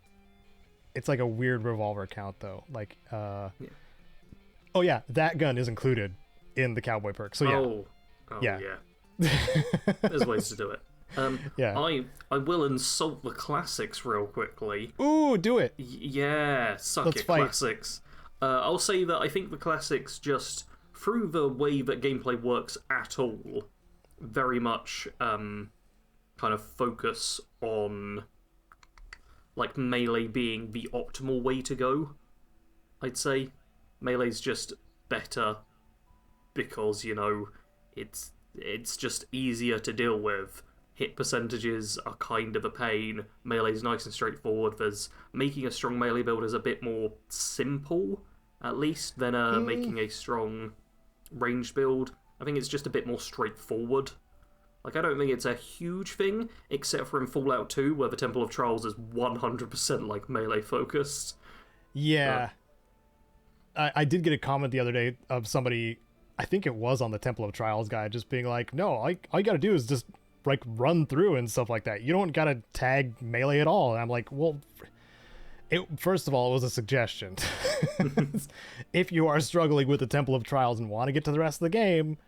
revolver count though. Like oh yeah, that gun is included in the cowboy perk. So yeah. There's ways to do it. I will insult the classics real quickly. Ooh, do it. Let's fight. Classics. I'll say that I think the classics, just through the way that gameplay works at all, very much kind of focus on like melee being the optimal way to go. I'd say melee's just better because, you know, it's just easier to deal with. Hit percentages are kind of a pain. Melee's nice and straightforward. Making a strong melee build is a bit more simple, at least, than making a strong ranged build. I think it's just a bit more straightforward. Like, I don't think it's a huge thing, except for in Fallout 2, where the Temple of Trials is 100% like melee focused. Yeah. I did get a comment the other day of somebody, I think it was on the Temple of Trials guide, just being like, no, all you gotta do is just like run through and stuff like that. You don't gotta tag melee at all. And I'm like, well, First of all, it was a suggestion. If you are struggling with the Temple of Trials and want to get to the rest of the game,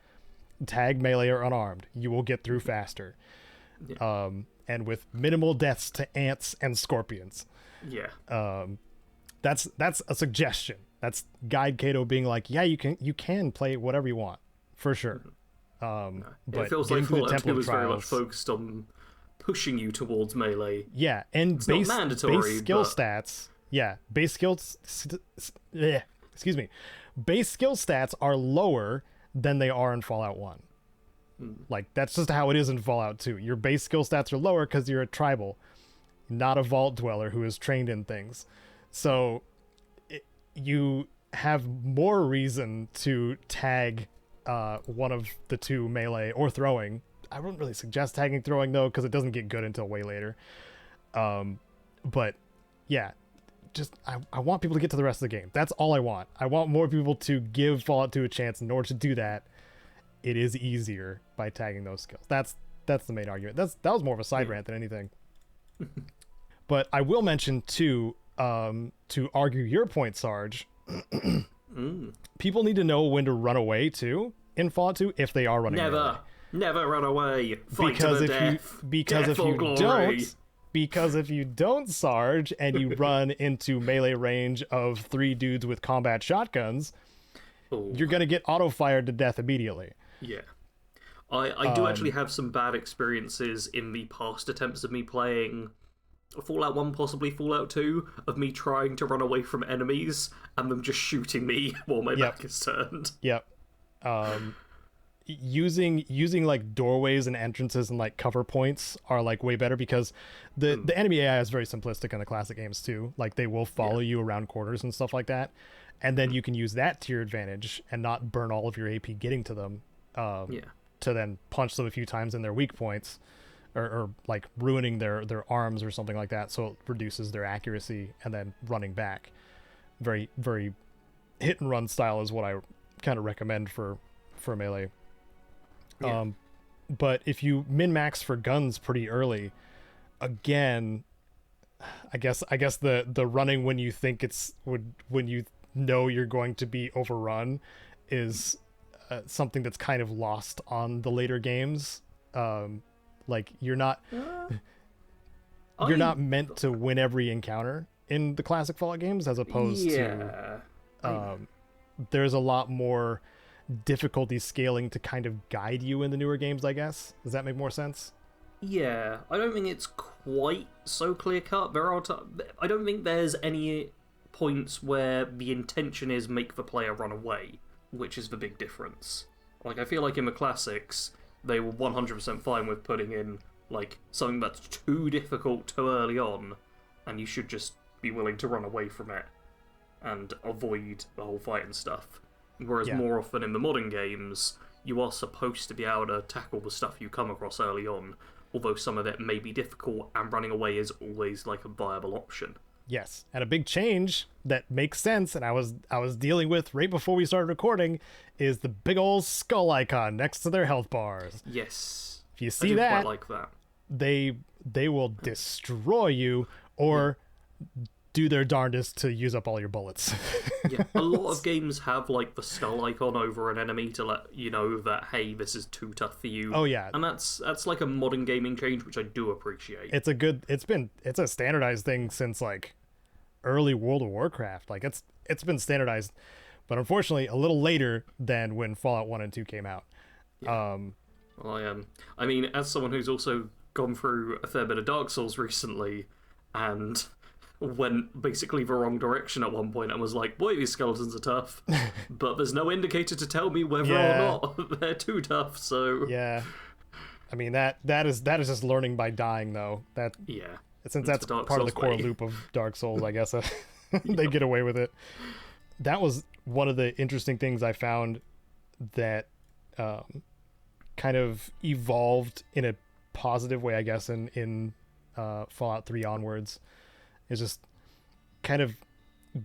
tag melee or unarmed. You will get through faster. Yeah. And with minimal deaths to ants and scorpions. Yeah. That's a suggestion. That's Guide Caedo being like, yeah, you can play whatever you want, for sure. But it feels like Fallout 2 was very much focused on pushing you towards melee. Yeah, and it's not mandatory, base skill stats. Yeah, base skills. Excuse me. Base skill stats are lower than they are in Fallout 1. Like, that's just how it is in Fallout 2. Your base skill stats are lower because you're a tribal, not a vault dweller who is trained in things. So you have more reason to tag one of the two, melee or throwing. I wouldn't really suggest tagging throwing, though, because it doesn't get good until way later. But yeah, just I want people to get to the rest of the game. That's all I want. I want more people to give Fallout 2 a chance. In order to do that, it is easier by tagging those skills. That's the main argument. That was more of a side rant than anything. But I will mention too, to argue your point, Sarge, people need to know when to run away too in Fallout 2 if they are running away. Never run away. Fight to the death. Because if you don't, Sarge, and you run into melee range of 3 dudes with combat shotguns, you're gonna get auto-fired to death immediately. Yeah. I do actually have some bad experiences in the past attempts of me playing Fallout 1, possibly Fallout 2, of me trying to run away from enemies and them just shooting me while my back is turned. Yep. Using like doorways and entrances and like cover points are like way better, because the enemy AI is very simplistic in the classic games too. Like, they will follow you around corners and stuff like that, and then you can use that to your advantage and not burn all of your AP getting to them. To then punch them a few times in their weak points, or like ruining their arms or something like that, so it reduces their accuracy, and then running back. Very, very hit and run style is what I kind of recommend for melee. But if you min-max for guns pretty early, again, I guess the running when you think when you know you're going to be overrun is something that's kind of lost on the later games. Like, you're not meant to win every encounter in the classic Fallout games, as opposed to there's a lot more difficulty scaling to kind of guide you in the newer games, I guess. Does that make more sense? Yeah, I don't think it's quite so clear-cut. I don't think there's any points where the intention is make the player run away, which is the big difference. Like, I feel like in the classics, they were 100% fine with putting in, like, something that's too difficult too early on, and you should just be willing to run away from it and avoid the whole fight and stuff. Whereas more often in the modern games, you are supposed to be able to tackle the stuff you come across early on, although some of it may be difficult, and running away is always like a viable option. Yes, and a big change that makes sense, and I was dealing with right before we started recording, is the big old skull icon next to their health bars. Yes, if you see that, quite like that, they will destroy you or do their darndest to use up all your bullets. Yeah, a lot of games have like the skull icon over an enemy to let you know that, hey, this is too tough for you. Oh yeah, and that's like a modern gaming change, which I do appreciate. It's a standardized thing since like early World of Warcraft. Like, it's been standardized, but unfortunately a little later than when Fallout 1 and 2 came out. Yeah. Well, I mean, as someone who's also gone through a fair bit of Dark Souls recently, and went basically the wrong direction at one point and was like, boy, these skeletons are tough, but there's no indicator to tell me whether or not they're too tough, so... Yeah. I mean, that is just learning by dying, though. Since that's part of the core loop of Dark Souls, I guess they get away with it. That was one of the interesting things I found that kind of evolved in a positive way, I guess, in Fallout 3 onwards, is just kind of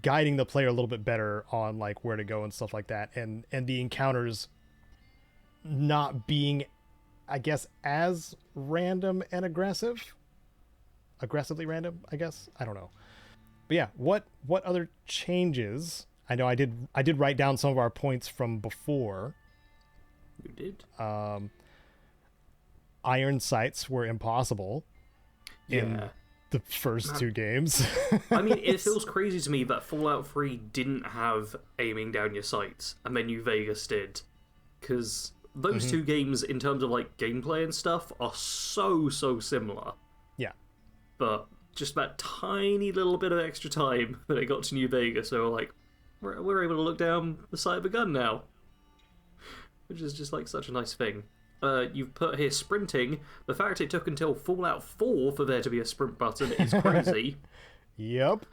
guiding the player a little bit better on like where to go and stuff like that, and the encounters not being, I guess, as random and aggressively random, I guess. I don't know. yeah, what other changes? I know I did write down some of our points from before. You did? Iron sights were impossible in the first two games. I mean, it feels crazy to me that Fallout 3 didn't have aiming down your sights, and then New Vegas did. Because those two games, in terms of like gameplay and stuff, are so similar. Yeah. But just that tiny little bit of extra time that it got to New Vegas, they were like, we're able to look down the sight of a gun now. Which is just like such a nice thing. You've put here sprinting. The fact it took until Fallout 4 for there to be a sprint button is crazy. Yep.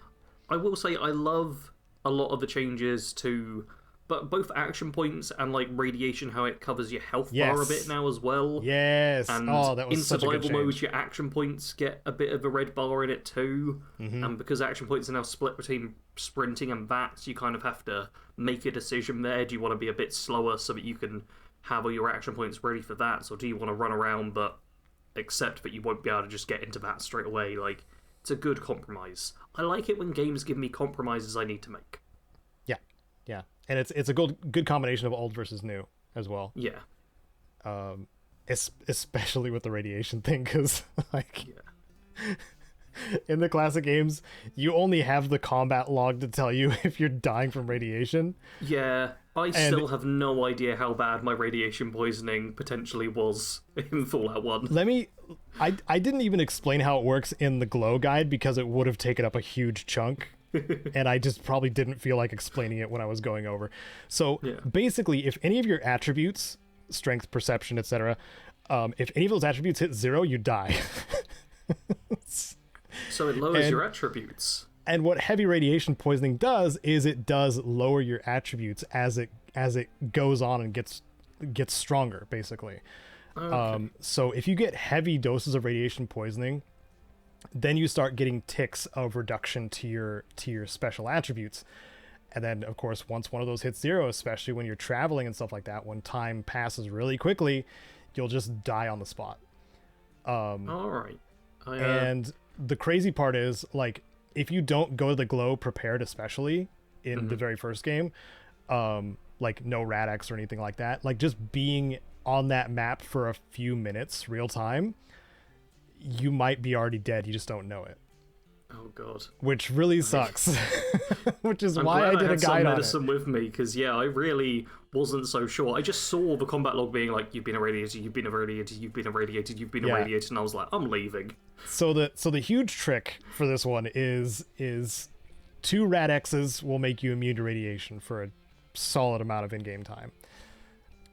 I will say I love a lot of the changes to both action points and like radiation, how it covers your health bar a bit now as well. Yes. And that was in such a good survival mode, change. your action points get a bit of a red bar in it too. And because action points are now split between sprinting and VATS, you kind of have to make a decision there. Do you want to be a bit slower so that you can have all your action points ready for VATS, or do you want to run around but accept that you won't be able to just get into VATS straight away? Like, it's a good compromise. I like it when games give me compromises I need to make. Yeah, and it's a good combination of old versus new as well. Yeah. Especially with the radiation thing, because like in the classic games, you only have the combat log to tell you if you're dying from radiation. Yeah, I still have no idea how bad my radiation poisoning potentially was in Fallout 1. I didn't even explain how it works in the Glow guide because it would have taken up a huge chunk. And I just probably didn't feel like explaining it when I was going over. So basically, if any of your attributes, strength, perception, etc., if any of those attributes hit 0, you die. So it lowers your attributes. And what heavy radiation poisoning does is it does lower your attributes as it goes on and gets stronger, basically. Okay. So if you get heavy doses of radiation poisoning, then you start getting ticks of reduction to your special attributes. And then, of course, once one of those hits 0, especially when you're traveling and stuff like that, when time passes really quickly, you'll just die on the spot. All right. And the crazy part is, like, if you don't go to the Glow prepared, especially in the very first game, like no Rad-X or anything like that, like just being on that map for a few minutes real time, you might be already dead. You just don't know it. Oh god. Which really sucks. Which is I'm why glad I did a guide some on medicine with me, because I really wasn't so sure. I just saw the combat log being like, you've been irradiated, you've been irradiated, you've been irradiated, you've been irradiated, and I was like, I'm leaving. So the huge trick for this one is 2 Rad-X's will make you immune to radiation for a solid amount of in-game time.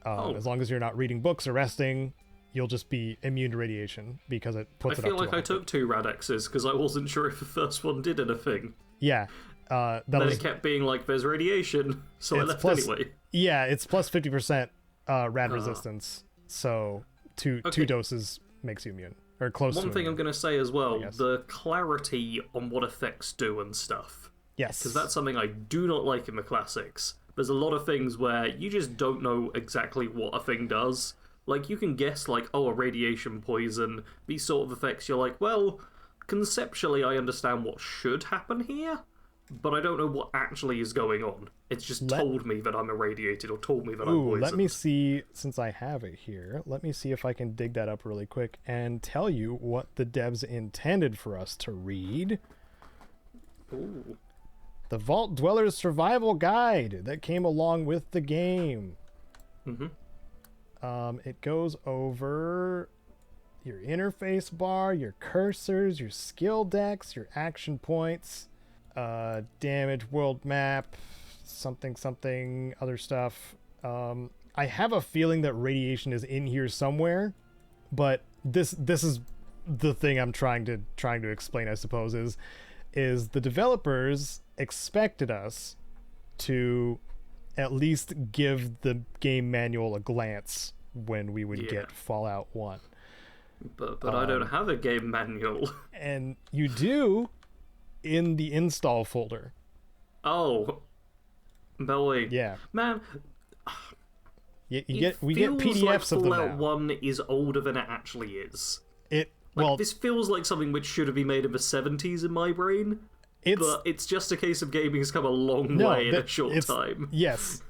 As long as you're not reading books or resting, you'll just be immune to radiation because it puts it up to 100. I feel like I took 2 Rad-X's because I wasn't sure if the first one did anything. Yeah. Then it kept being like, there's radiation, so I left anyway. Yeah, it's plus 50% rad resistance, so two doses makes you immune, or close to One thing immune, I'm going to say as well, the clarity on what effects do and stuff. Yes. Because that's something I do not like in the classics. There's a lot of things where you just don't know exactly what a thing does. Like, you can guess, like, a radiation poison, these sort of effects, you're like, well, conceptually I understand what should happen here, but I don't know what actually is going on. It's just told me that I'm irradiated or told me that I'm poisoned. Let me see, since I have it here, let me see if I can dig that up really quick and tell you what the devs intended for us to read. Ooh. The Vault Dweller's Survival Guide that came along with the game. It goes over your interface bar, your cursors, your skill decks, your action points, damage, world map, something, other stuff. I have a feeling that radiation is in here somewhere, but this is the thing I'm trying to explain, I suppose, is the developers expected us to at least give the game manual a glance when we would get Fallout 1. But I don't have a game manual. And you do in the install folder. Oh. Boy. Yeah. Man, we get PDFs like of them Fallout now. 1 is older than it actually is. This This feels like something which should have been made in the 70s in my brain. but it's just a case of gaming has come a long way in a short time. Yes,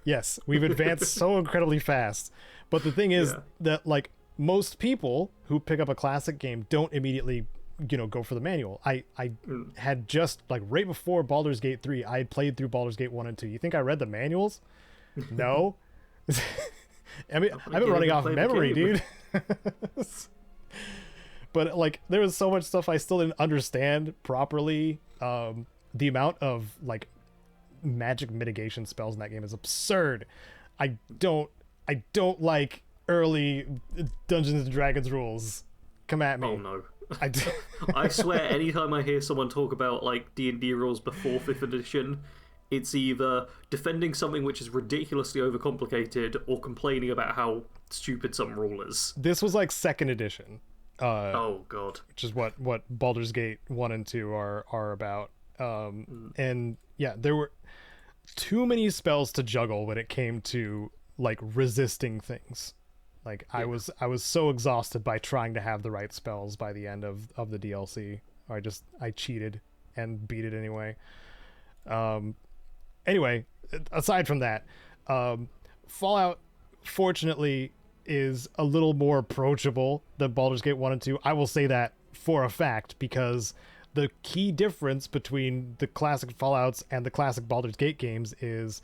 we've advanced so incredibly fast. But the thing is that like most people who pick up a classic game don't immediately, go for the manual. I had just like right before Baldur's Gate 3, I had played through Baldur's Gate 1 and 2. You think I read the manuals? No. I mean, I've been running off memory, dude. But like there was so much stuff I still didn't understand properly. The amount of like magic mitigation spells in that game is absurd. I don't like early Dungeons and Dragons rules. Come at me. Oh no. I swear anytime I hear someone talk about like D&D rules before 5th edition, it's either defending something which is ridiculously overcomplicated or complaining about how stupid some rule is. This was like 2nd edition. Oh god. Which is what Baldur's Gate 1 and 2 are about. And yeah, there were too many spells to juggle when it came to like resisting things. Like I was so exhausted by trying to have the right spells by the end of the DLC. I cheated and beat it anyway. Anyway, aside from that, Fallout fortunately is a little more approachable than Baldur's Gate 1 and 2. I will say that for a fact, because the key difference between the classic Fallouts and the classic Baldur's Gate games is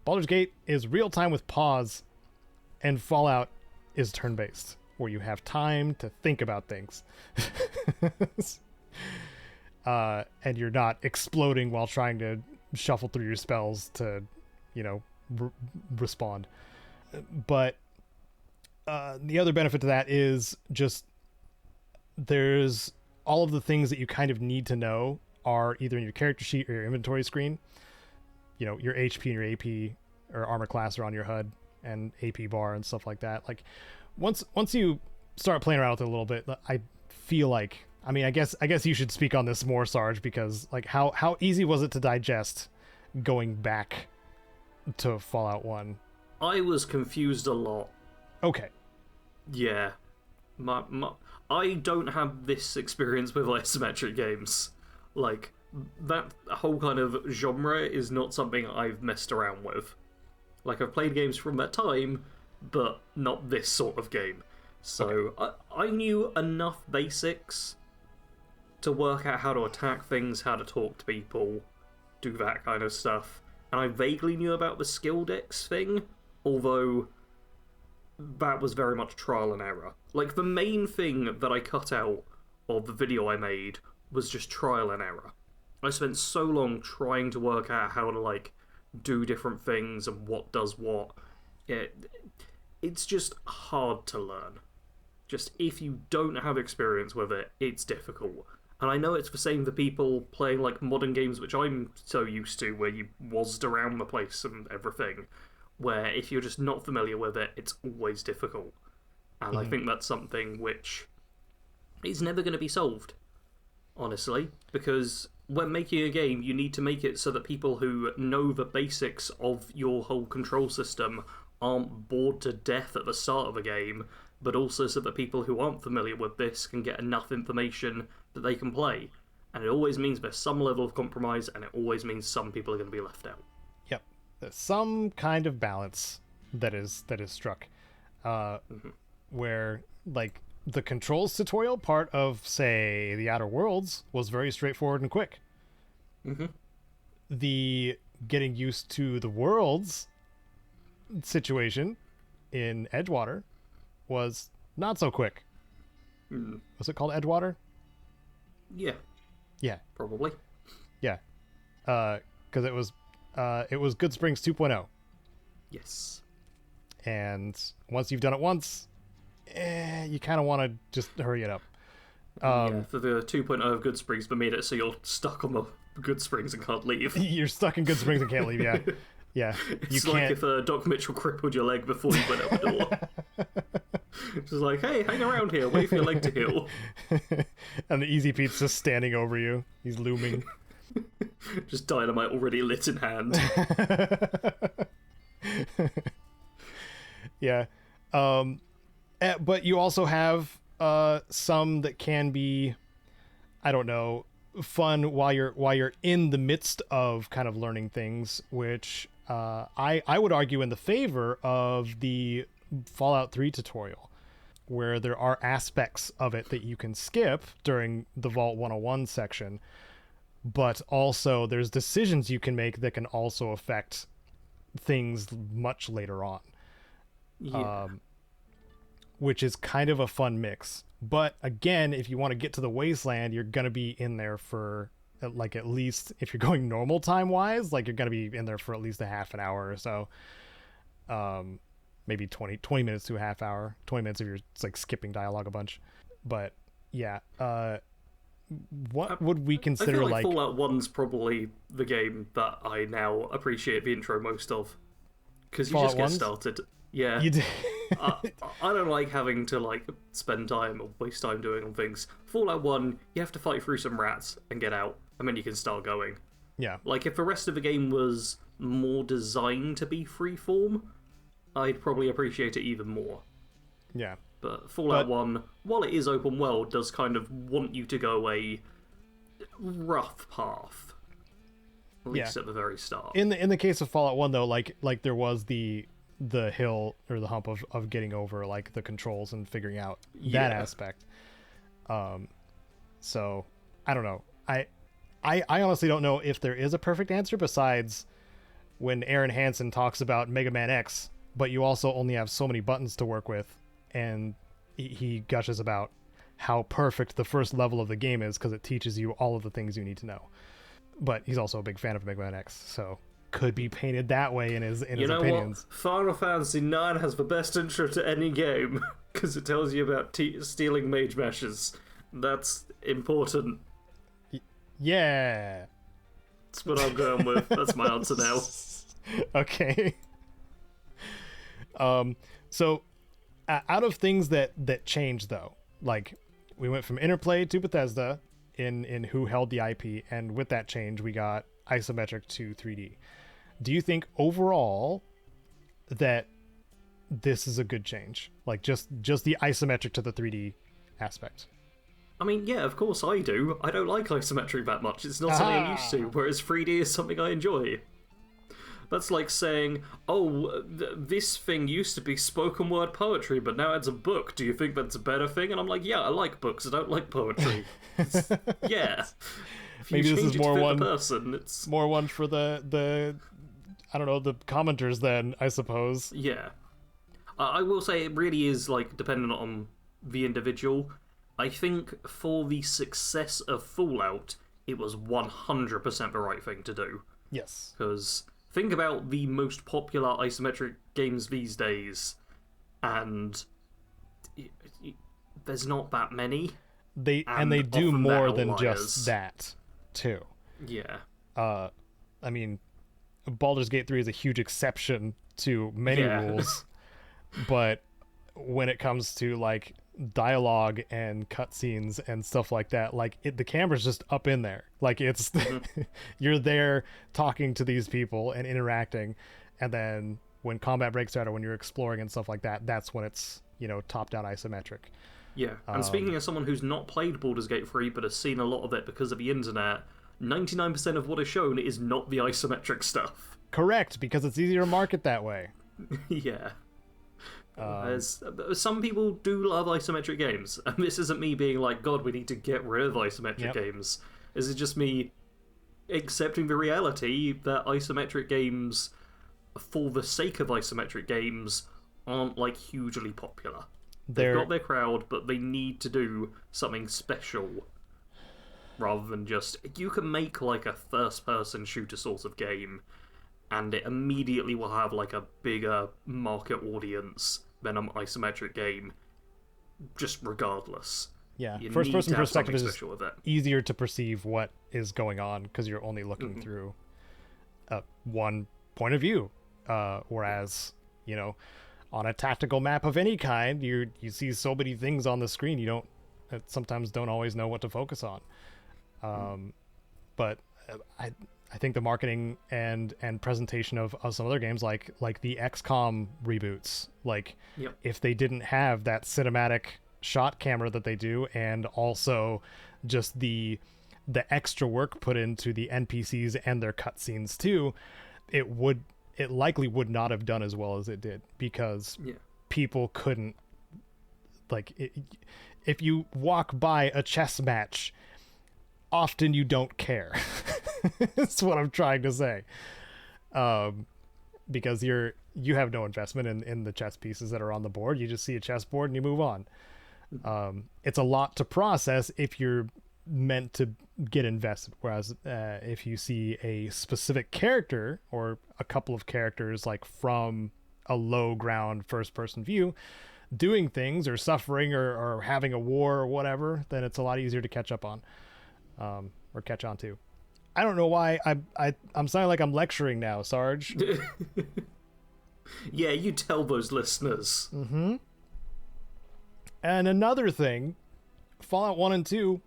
Baldur's Gate is real-time with pause, and Fallout is turn-based, where you have time to think about things. And you're not exploding while trying to shuffle through your spells to, respond. But the other benefit to that is just there's all of the things that you kind of need to know are either in your character sheet or your inventory screen. Your HP and your AP or armor class are on your HUD and AP bar and stuff like that. Like once you start playing around with it a little bit, I feel like, I guess you should speak on this more, Sarge, because like how easy was it to digest going back to Fallout 1? I was confused a lot. Okay. Yeah. I don't have this experience with isometric games. Like, that whole kind of genre is not something I've messed around with. Like, I've played games from that time, but not this sort of game. So, okay. I knew enough basics to work out how to attack things, how to talk to people, do that kind of stuff. And I vaguely knew about the skill dex thing, although that was very much trial and error. Like, the main thing that I cut out of the video I made was just trial and error. I spent so long trying to work out how to, like, do different things and what does what. It's just hard to learn. Just, if you don't have experience with it, it's difficult. And I know it's the same for people playing, like, modern games, which I'm so used to, where you wazzed around the place and everything, where if you're just not familiar with it, it's always difficult. And I think that's something which is never going to be solved, honestly, because when making a game, you need to make it so that people who know the basics of your whole control system aren't bored to death at the start of a game, but also so that people who aren't familiar with this can get enough information that they can play. And it always means there's some level of compromise, and it always means some people are going to be left out. Yep. There's some kind of balance that is struck. Where, like, the controls tutorial part of, say, The Outer Worlds was very straightforward and quick. The getting used to the worlds situation in Edgewater was not so quick. Was it called Edgewater? Yeah. Yeah. Probably. Yeah. Because it was Good Springs 2.0. Yes. And once you've done it once, you kind of want to just hurry it up. For the 2.0 of Good Springs, but made it so you're stuck on the Good Springs and can't leave. You're stuck in Good Springs and can't leave, yeah. Yeah. It's like if Doc Mitchell crippled your leg before you went out the door. Just like, hey, hang around here, wait for your leg to heal. And the Easy Pete's just standing over you. He's looming. Just dynamite already lit in hand. Yeah. But you also have some that can be, I don't know, fun while you're in the midst of kind of learning things, which I would argue in the favor of the Fallout 3 tutorial, where there are aspects of it that you can skip during the Vault 101 section, but also there's decisions you can make that can also affect things much later on. Yeah. Which is kind of a fun mix. But again, if you want to get to the wasteland, you're going to be in there for like, at least if you're going normal time wise, like you're going to be in there for at least a half an hour or so. Maybe 20 minutes to a half hour, 20 minutes if you're like skipping dialogue a bunch. But yeah, what would we consider I feel like Fallout 1's probably the game that I now appreciate the intro most of. Because you just get started. Yeah. You do. I don't like having to like spend time or waste time doing on things. Fallout 1, you have to fight through some rats and get out, and then you can start going. Yeah. Like, if the rest of the game was more designed to be freeform, I'd probably appreciate it even more. Yeah. But Fallout 1, while it is open world, does kind of want you to go a rough path. At least at the very start. In the case of Fallout 1 though, like there was the hill or the hump of getting over like the controls and figuring out that aspect. So I don't know. I honestly don't know if there is a perfect answer besides when Aaron Hansen talks about Mega Man X, but you also only have so many buttons to work with, and he gushes about how perfect the first level of the game is because it teaches you all of the things you need to know. But he's also a big fan of Mega Man X, so could be painted that way in his opinions. You know what? Final Fantasy IX has the best intro to any game because it tells you about stealing mage meshes. That's important. Yeah. That's what I'm going with. That's my answer now. Okay. So out of things that changed though, like we went from Interplay to Bethesda in who held the IP, and with that change we got isometric to 3D. Do you think overall that this is a good change? Like just the isometric to the 3D aspect? I mean, yeah, of course I do. I don't like isometric that much. It's not something I'm used to, whereas 3D is something I enjoy. That's like saying, oh, this thing used to be spoken word poetry, but now it's a book. Do you think that's a better thing? And I'm like, yeah, I like books. I don't like poetry. Yeah. Maybe this is more one person, it's more one for the I don't know, the commenters then, I suppose. Yeah. I will say it really is like dependent on the individual. I think for the success of Fallout, it was 100% the right thing to do. Yes. Because think about the most popular isometric games these days, and there's not that many. They do more than just that, too. Yeah. I mean, Baldur's Gate 3 is a huge exception to many rules, but when it comes to like dialogue and cutscenes and stuff like that, like the camera's just up in there, like it's you're there talking to these people and interacting, and then when combat breaks out or when you're exploring and stuff like that, that's when it's, you know, top down isometric. Yeah. And speaking as someone who's not played Baldur's Gate 3 but has seen a lot of it because of the internet, 99% of what is shown is not the isometric stuff. Correct, because it's easier to market that way. Yeah. Some people do love isometric games, and this isn't me being like, God, we need to get rid of isometric games. This is just me accepting the reality that isometric games, for the sake of isometric games, aren't like hugely popular. They've got their crowd, but they need to do something special rather than just, you can make like a first-person shooter sort of game, and it immediately will have like a bigger market audience than an isometric game, just regardless. Yeah, first-person perspective is easier to perceive what is going on because you're only looking through one point of view, whereas, you know, on a tactical map of any kind, you see so many things on the screen you sometimes don't always know what to focus on. But I think the marketing and presentation of some other games like the XCOM reboots, like if they didn't have that cinematic shot camera that they do, and also just the the extra work put into the NPCs and their cutscenes too, it likely would not have done as well as it did, because people couldn't, like, if you walk by a chess match, often you don't care. That's what I'm trying to say. Because you have no investment in the chess pieces that are on the board. You just see a chessboard and you move on. It's a lot to process if you're meant to get invested. Whereas if you see a specific character or a couple of characters, like from a low ground first person view, doing things or suffering or having a war or whatever, then it's a lot easier to catch up on, or catch on to. I don't know why I'm sounding like I'm lecturing now, Sarge. Yeah, you tell those listeners. Mm-hmm. And another thing, Fallout 1 and 2,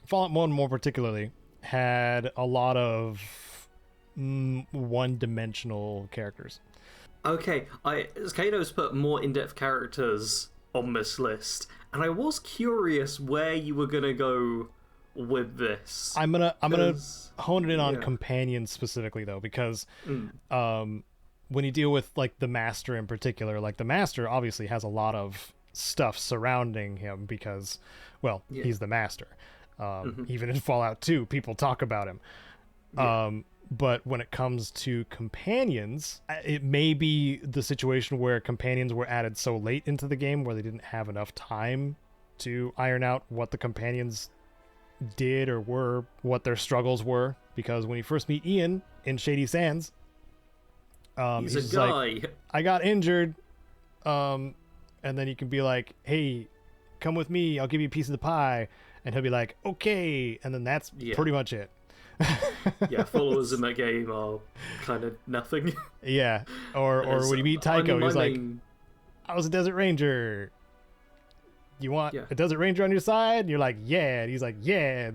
Fallout 1 more particularly, had a lot of one-dimensional characters. Okay, Caedo's put more in-depth characters on this list, and I was curious where you were gonna go with this. I'm gonna hone it in on companions specifically, though, because when you deal with, like, the Master in particular, like, the Master obviously has a lot of stuff surrounding him because, well, he's the Master. Even in Fallout 2, people talk about him. But when it comes to companions, it may be the situation where companions were added so late into the game where they didn't have enough time to iron out what the companions did or were, what their struggles were. Because when you first meet Ian in Shady Sands, he's a guy. Like, I got injured. And then you can be like, hey, come with me, I'll give you a piece of the pie. And he'll be like, okay. And then that's pretty much it. Followers in that game are kind of nothing. Or when you meet Tycho, he's like, I was a Desert Ranger. You want a Desert Ranger on your side? And you're like, yeah. And he's like, yeah.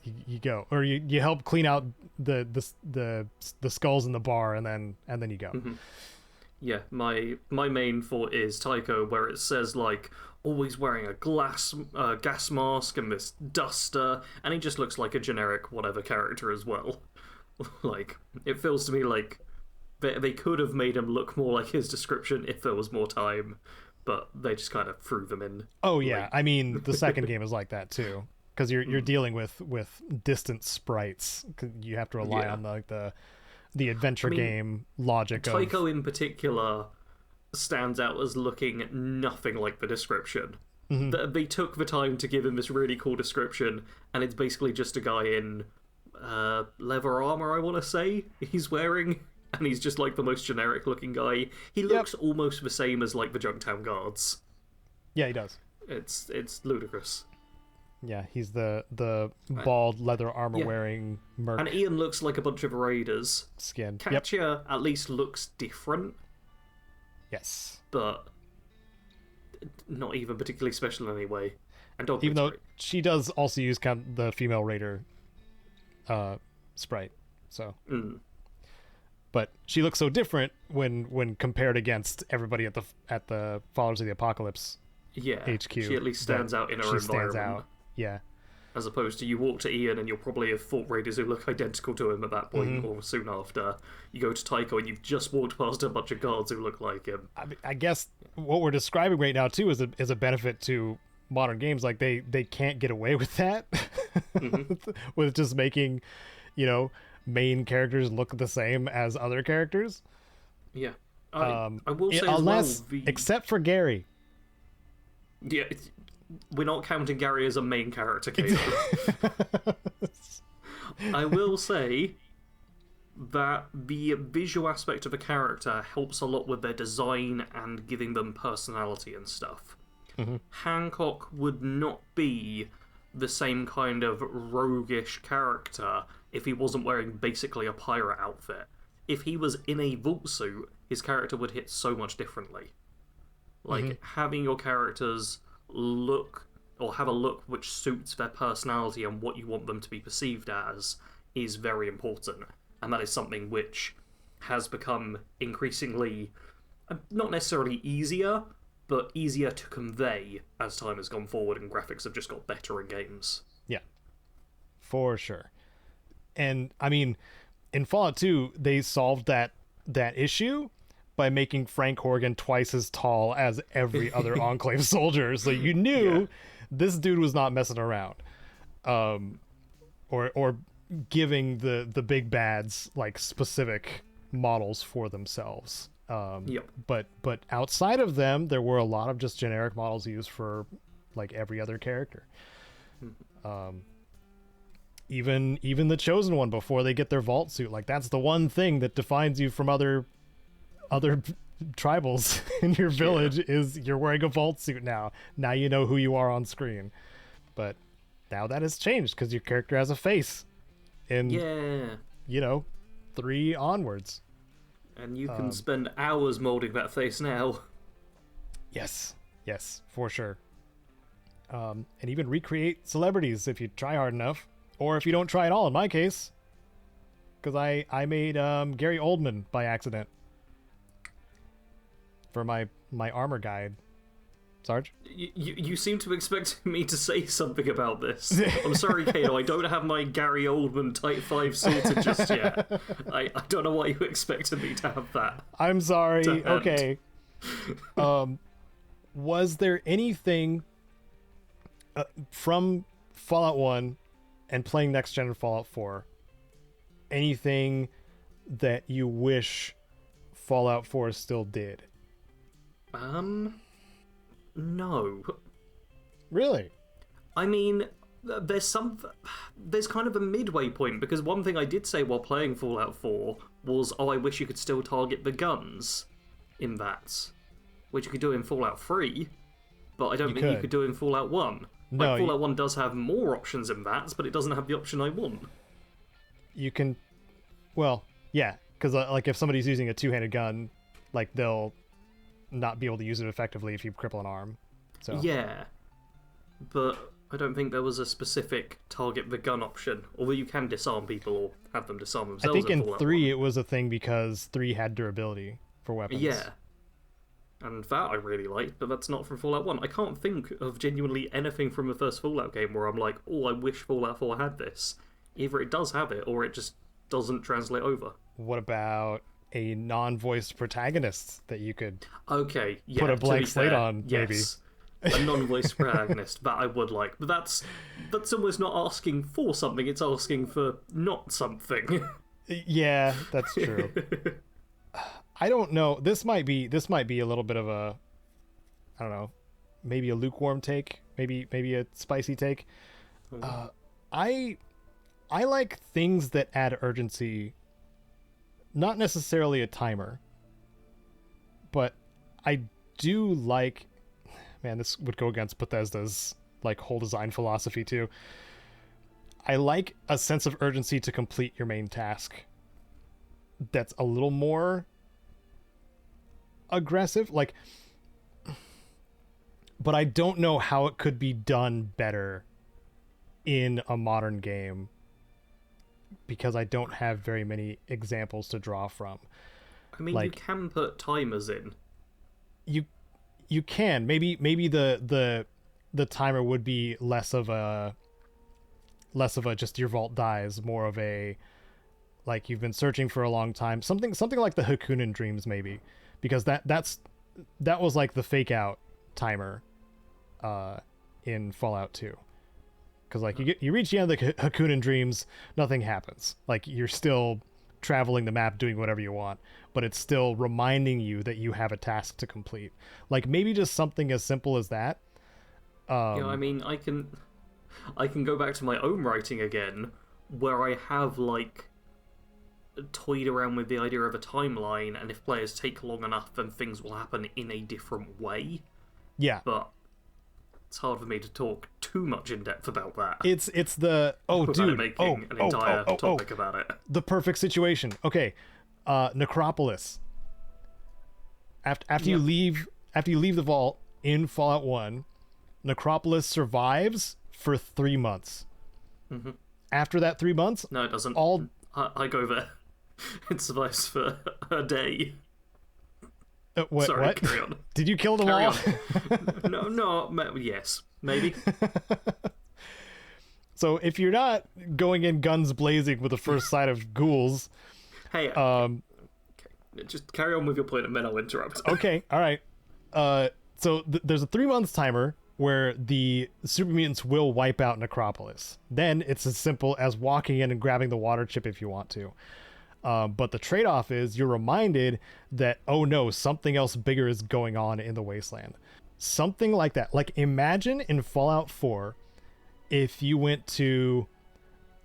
You go, or you help clean out the skulls in the bar, and then you go. Yeah, my main thought is Tycho, where it says, like, always wearing a gas mask and this duster, and he just looks like a generic whatever character as well. Like, it feels to me like they could have made him look more like his description if there was more time, but they just kind of threw them in. Oh yeah, like... I mean, the second game is like that too, because you're dealing with distant sprites. You have to rely on the adventure game logic. Tycho in particular stands out as looking nothing like the description. They took the time to give him this really cool description, and it's basically just a guy in leather armor, I want to say, he's wearing, and he's just like the most generic looking guy. He looks almost the same as like the Junktown guards. Yeah, he does. It's ludicrous. Yeah, he's the bald leather armor wearing merc. And Ian looks like a bunch of raiders. Skin. Katya at least looks different. Yes. But not even particularly special in any way. And even though she does also use the female raider sprite. So. But she looks so different when compared against everybody at the Followers of the Apocalypse HQ. She at least stands out in her environment. Stands out. Yeah. As opposed to you walk to Ian and you'll probably have fought raiders who look identical to him at that point or soon after. You go to Tycho and you've just walked past a bunch of guards who look like him. I guess what we're describing right now too is a benefit to modern games. Like they can't get away with that with just making, main characters look the same as other characters. Yeah. I will say except for Gary. Yeah. We're not counting Gary as a main character, Caedo. I will say that the visual aspect of a character helps a lot with their design and giving them personality and stuff. Hancock would not be the same kind of roguish character if he wasn't wearing basically a pirate outfit. If he was in a vault suit, his character would hit so much differently. Like, having your characters have a look which suits their personality and what you want them to be perceived as is very important, and that is something which has become increasingly not necessarily easier, but easier to convey as time has gone forward and graphics have just got better in games. For sure. And I mean, in Fallout 2, they solved that issue by making Frank Horgan twice as tall as every other Enclave soldier. So you knew this dude was not messing around. Or giving the big bads like specific models for themselves. But outside of them, there were a lot of just generic models used for like every other character. Even the Chosen One before they get their vault suit, like that's the one thing that defines you from other tribals in your village is you're wearing a vault suit now. Now you know who you are on screen. But now that has changed because your character has a face. And you know, 3 onwards. And you can spend hours molding that face now. Yes, for sure. And even recreate celebrities if you try hard enough. Or if you don't try at all, in my case. Because I made Gary Oldman by accident. For my armor guide. Sarge? You seem to expect me to say something about this. I'm sorry, Caedo, I don't have my Gary Oldman Type 5 sorted just yet. I don't know why you expected me to have that. I'm sorry. Okay. Was there anything from Fallout 1 and playing Next Gen and Fallout 4, anything that you wish Fallout 4 still did? No. Really? I mean, there's kind of a midway point, because one thing I did say while playing Fallout 4 was, I wish you could still target the guns in that, which you could do in Fallout 3, but I don't think you could do in Fallout 1. No, Fallout 1 does have more options in VATS, but it doesn't have the option I want. You can... Well, yeah, because like if somebody's using a two-handed gun, like they'll not be able to use it effectively if you cripple an arm. So yeah, but I don't think there was a specific target the gun option, although you can disarm people or have them disarm themselves. I think in Fallout 3 1. it was a thing because 3 had durability for weapons. Yeah. And that I really liked, but that's not from Fallout 1. I can't think of genuinely anything from the first Fallout game where I'm like, oh, I wish Fallout 4 had this. Either it does have it, or it just doesn't translate over. What about a non-voiced protagonist that you could put a blank slate on, yes. Maybe? A non-voiced protagonist, that I would like. But that's almost not asking for something, it's asking for not something. Yeah, that's true. I don't know. This might be a little bit of a, I don't know, maybe a lukewarm take, maybe a spicy take. I like things that add urgency, not necessarily a timer, but I do like, man, this would go against Bethesda's like whole design philosophy too. I like a sense of urgency to complete your main task that's a little more aggressive, like, but I don't know how it could be done better in a modern game because I don't have very many examples to draw from. I mean, like, you can put timers in. You can maybe the timer would be less of a just your vault dies, more of a like you've been searching for a long time, something like the Hakunin Dreams maybe, because that was like the fake out timer in Fallout 2, because like you reach the end of the Hakunin Dreams, nothing happens, like you're still traveling the map doing whatever you want, but it's still reminding you that you have a task to complete. Like maybe just something as simple as that. I mean, I can go back to my own writing again, where I have like toyed around with the idea of a timeline, and if players take long enough, then things will happen in a different way. Yeah, but it's hard for me to talk too much in depth about that. It's the making an entire topic about it. The perfect situation. Okay, Necropolis. After you leave the vault in Fallout 1, Necropolis survives for 3 months. Mm-hmm. After that 3 months, no, it doesn't. I go there. It survives for a day. Sorry, what? Carry on. Did you kill them all? No, yes, maybe. So if you're not going in guns blazing with the first sight of ghouls, Hey, just carry on with your point and then I'll interrupt. Okay, all right. So there's a 3 months timer where the super mutants will wipe out Necropolis. Then it's as simple as walking in and grabbing the water chip if you want to. But the trade-off is you're reminded that, oh no, something else bigger is going on in the wasteland. Something like that. Like, imagine in Fallout 4 if you went to...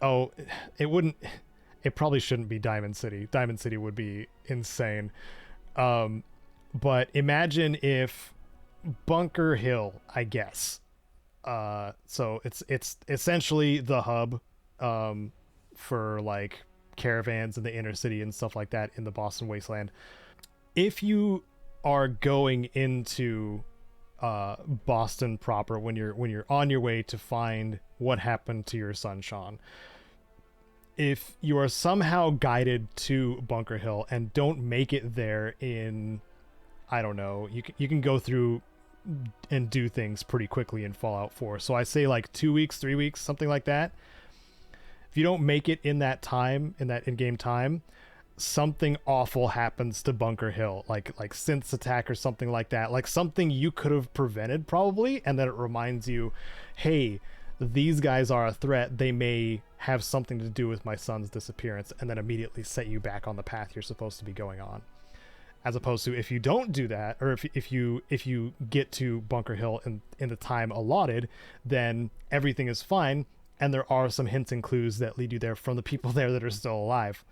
Oh, it probably shouldn't be Diamond City. Diamond City would be insane. But imagine if Bunker Hill, I guess. So it's essentially the hub for like caravans in the inner city and stuff like that in the Boston wasteland. If you are going into Boston proper when you're on your way to find what happened to your son Sean, if you are somehow guided to Bunker Hill and don't make it there in, I don't know, you can go through and do things pretty quickly in Fallout 4. So I say like 2 weeks, 3 weeks, something like that. If you don't make it in that time, in that in-game time, something awful happens to Bunker Hill, like synths attack or something like that, like something you could have prevented probably, and then it reminds you, hey, these guys are a threat, they may have something to do with my son's disappearance, and then immediately set you back on the path you're supposed to be going on. As opposed to if you don't do that, or if you get to Bunker Hill in the time allotted, then everything is fine, and there are some hints and clues that lead you there from the people there that are still alive.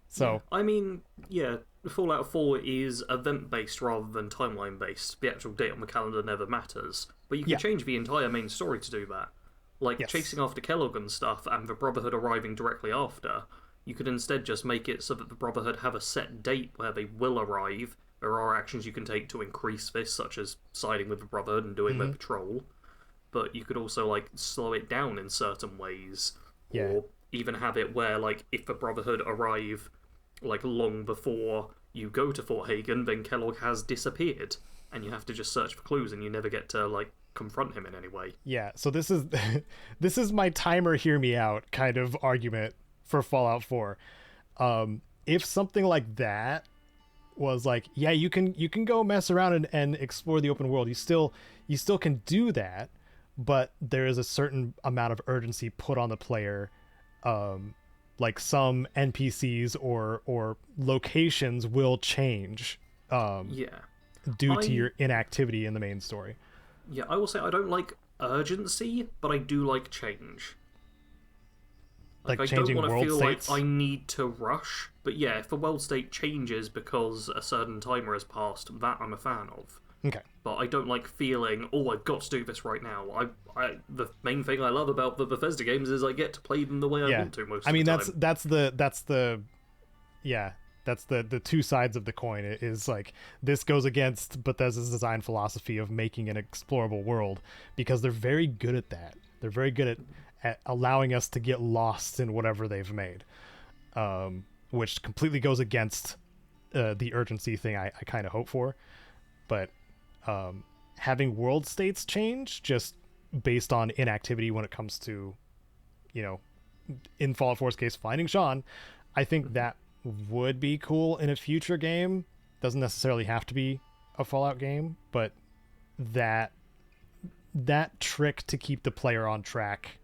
So yeah, I mean, yeah, Fallout 4 is event-based rather than timeline-based. The actual date on the calendar never matters. But you can change the entire main story to do that. Like, chasing after Kellogg and stuff, and the Brotherhood arriving directly after, you could instead just make it so that the Brotherhood have a set date where they will arrive. There are actions you can take to increase this, such as siding with the Brotherhood and doing their patrol. But you could also, like, slow it down in certain ways. Yeah. Or even have it where, like, if the Brotherhood arrive like long before you go to Fort Hagen, then Kellogg has disappeared, and you have to just search for clues, and you never get to like confront him in any way. Yeah, so this is my timer hear me out kind of argument for Fallout 4. If something like that was like, yeah, you can go mess around and explore the open world, you still can do that, but there is a certain amount of urgency put on the player. Like some NPCs or locations will change due to your inactivity in the main story. Yeah, I will say I don't like urgency, but I do like change. Like I changing don't want to feel states? like I need to rush. But yeah, if the world state changes because a certain timer has passed, that I'm a fan of. Okay. But I don't like feeling, oh, I've got to do this right now. The main thing I love about the Bethesda games is I get to play them the way I want to most of the time. That's the two sides of the coin. It is like, this goes against Bethesda's design philosophy of making an explorable world, because they're very good at that. They're very good at allowing us to get lost in whatever they've made, which completely goes against the urgency thing I kind of hope for. But having world states change just based on inactivity when it comes to, in Fallout 4's case, finding Sean, I think that would be cool in a future game. Doesn't necessarily have to be a Fallout game, but that trick to keep the player on track,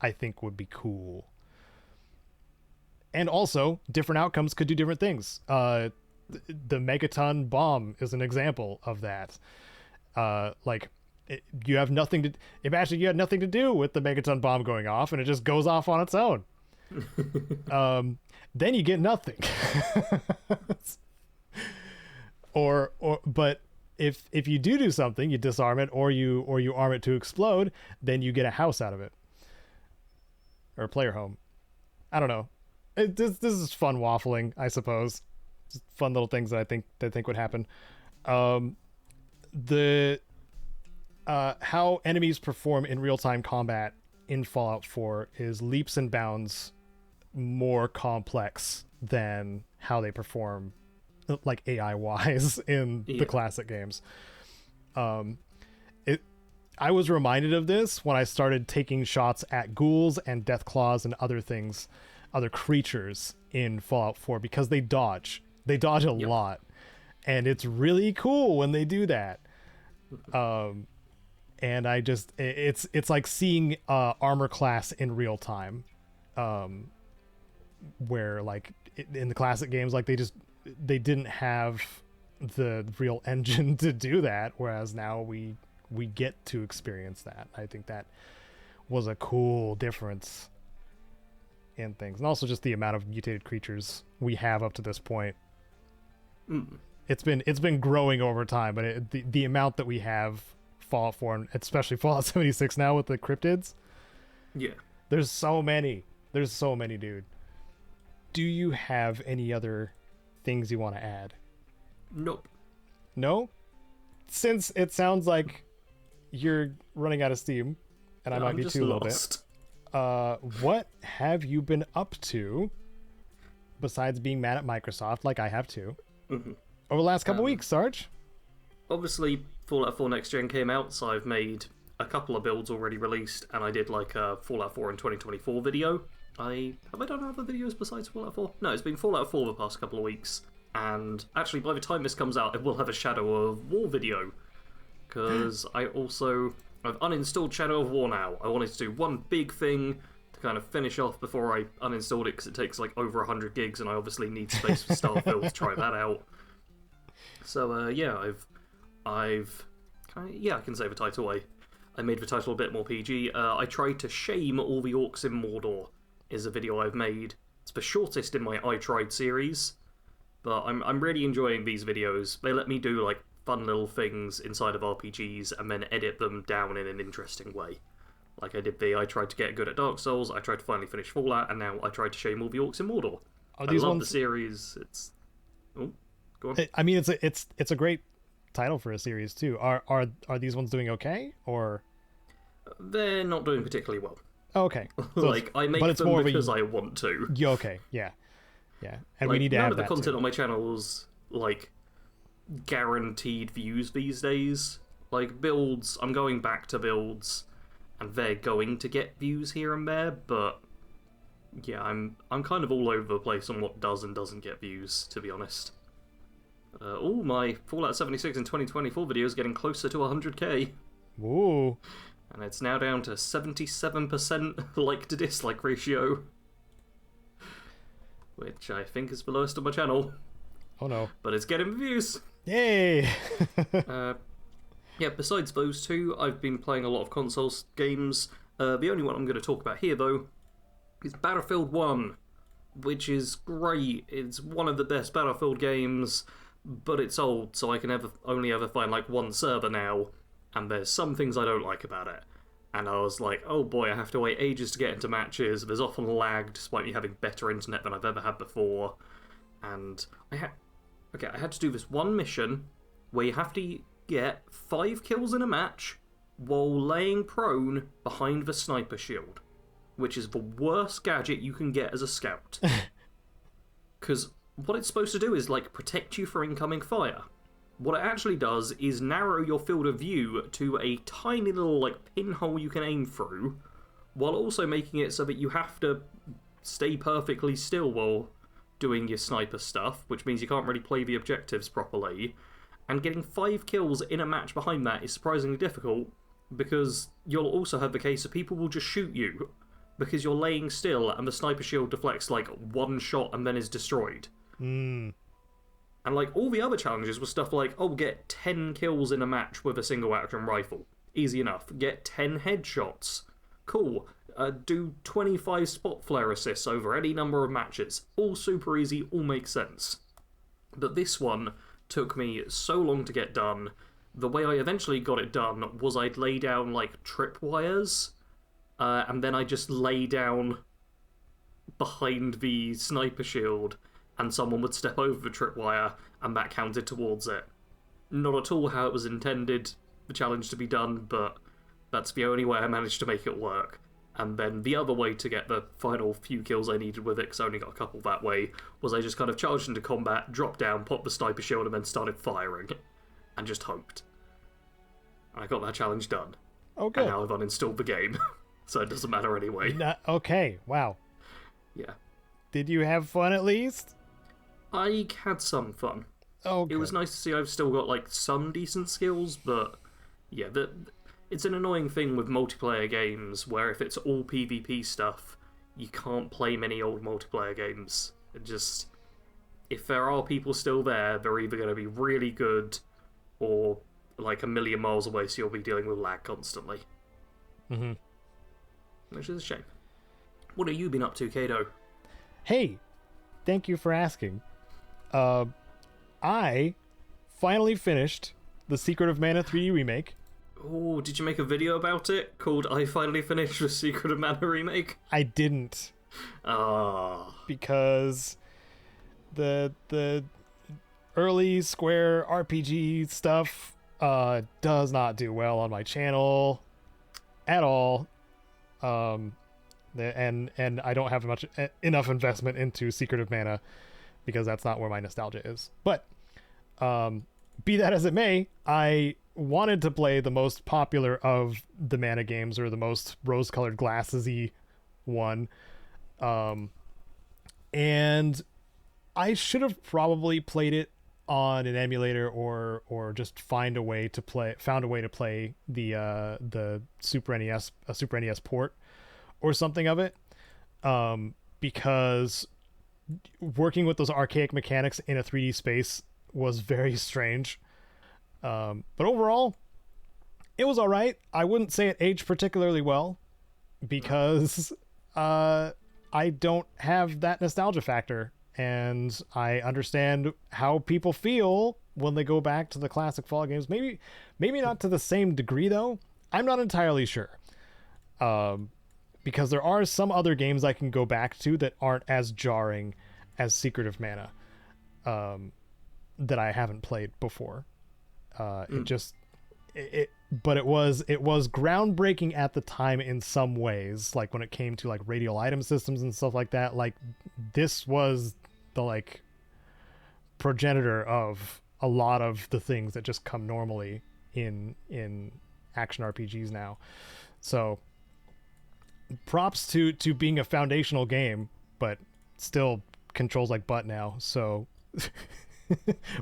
I think, would be cool. And also, different outcomes could do different things. The megaton bomb is an example of that. You have nothing to imagine. You had nothing to do with the megaton bomb going off, and it just goes off on its own. Then you get nothing. But if you do something, you disarm it, or you arm it to explode, then you get a house out of it, or a player home. I don't know. This is fun waffling, I suppose. Just fun little things that I think would happen. How enemies perform in real-time combat in Fallout 4 is leaps and bounds more complex than how they perform, like, AI-wise in the classic games. I was reminded of this when I started taking shots at ghouls and death claws and other things, other creatures in Fallout 4, because they dodge a lot, and it's really cool when they do that. And I just, it's like seeing armor class in real time, where like in the classic games, like they didn't have the real engine to do that, whereas now we get to experience that. I think that was a cool difference in things, and also just the amount of mutated creatures we have up to this point. It's been growing over time, but the amount that we have Fallout 4, and especially Fallout 76 now with the cryptids, there's so many, dude. Do you have any other things you want to add? Nope. No? Since it sounds like you're running out of steam, and I might be too a little bit. What have you been up to besides being mad at Microsoft, like I have too, over the last couple weeks, Sarge? Obviously, Fallout 4 Next Gen came out, so I've made a couple of builds already released, and I did like a Fallout 4 in 2024 video. Have I done other videos besides Fallout 4? No, it's been Fallout 4 the past couple of weeks. And actually, by the time this comes out, it will have a Shadow of War video. Because I've uninstalled Shadow of War now. I wanted to do one big thing to kind of finish off before I uninstalled it, because it takes like over 100 gigs, and I obviously need space for Starfield to try that out. So, I can say the title. I made the title a bit more PG. I tried to shame all the orcs in Mordor, is a video I've made. It's the shortest in my I Tried series. But I'm really enjoying these videos. They let me do like fun little things inside of RPGs and then edit them down in an interesting way. Like I tried to get good at Dark Souls, I tried to finally finish Fallout, and now I tried to shame all the orcs in Mordor. I love the series. It's go on. I mean, it's a great title for a series too. Are these ones doing okay, or they're not doing particularly well? Oh, okay. So like I make them because I want to. Yeah, okay, yeah. Yeah, and like, we need to none have of the that content too. on my channel's like guaranteed views these days. Like builds, I'm going back to builds, and they're going to get views here and there. But yeah, I'm kind of all over the place on what does and doesn't get views, to be honest. All my Fallout 76 and 2024 videos getting closer to 100k. Ooh. And it's now down to 77% like to dislike ratio, which I think is the lowest on my channel. Oh no. But it's getting views. Yay! Yeah, besides those two, I've been playing a lot of console games. The only one I'm going to talk about here, though, is Battlefield 1, which is great. It's one of the best Battlefield games, but it's old, so I can only ever find like one server now, and there's some things I don't like about it. And I was like, oh boy, I have to wait ages to get into matches. There's often lag, despite me having better internet than I've ever had before. And I had to do this one mission where you have to get 5 kills in a match while laying prone behind the sniper shield, which is the worst gadget you can get as a scout. Because what it's supposed to do is, like, protect you from incoming fire. What it actually does is narrow your field of view to a tiny little, like, pinhole you can aim through, while also making it so that you have to stay perfectly still while doing your sniper stuff, which means you can't really play the objectives properly. And getting 5 kills in a match behind that is surprisingly difficult, because you'll also have the case of people will just shoot you because you're laying still and the sniper shield deflects like one shot and then is destroyed. And like all the other challenges were stuff like, oh, get 10 kills in a match with a single action rifle. Easy enough. Get 10 headshots. Cool. Do 25 spot flare assists over any number of matches. All super easy, all makes sense. But this one took me so long to get done. The way I eventually got it done was I'd lay down like tripwires, and then I just lay down behind the sniper shield, and someone would step over the tripwire, and that counted towards it. Not at all how it was intended, the challenge to be done, but that's the only way I managed to make it work. And then the other way to get the final few kills I needed with it, because I only got a couple that way, was I just kind of charged into combat, dropped down, popped the sniper shield, and then started firing. And just hoped. And I got that challenge done. Oh, And good. now I've uninstalled the game, so it doesn't matter anyway. Okay, wow. Yeah. Did you have fun at least? I had some fun. Oh, It was nice to see I've still got, like, some decent skills, but yeah, it's an annoying thing with multiplayer games where if it's all PvP stuff, you can't play many old multiplayer games. It just, if there are people still there, they're either going to be really good or like a million miles away, so you'll be dealing with lag constantly. Mm-hmm. Which is a shame. What have you been up to, Caedo? Hey, thank you for asking. I finally finished the Secret of Mana 3D remake. Oh, did you make a video about it called I Finally Finished the Secret of Mana Remake? I didn't. Because the early Square RPG stuff does not do well on my channel at all. And I don't have enough investment into Secret of Mana because that's not where my nostalgia is. But be that as it may, I wanted to play the most popular of the Mana games, or the most rose-colored glasses-y one. And I should have probably played it on an emulator or just found a way to play the Super NES port or something of it, because working with those archaic mechanics in a 3D space was very strange. But overall, it was all right. I wouldn't say it aged particularly well because I don't have that nostalgia factor, and I understand how people feel when they go back to the classic Fallout games. Maybe not to the same degree though. I'm not entirely sure. Because there are some other games I can go back to that aren't as jarring as Secret of Mana, that I haven't played before. But it was groundbreaking at the time in some ways, like when it came to like radial item systems and stuff like that. Like this was the like progenitor of a lot of the things that just come normally in action RPGs now. So props to being a foundational game, but still controls like butt now. So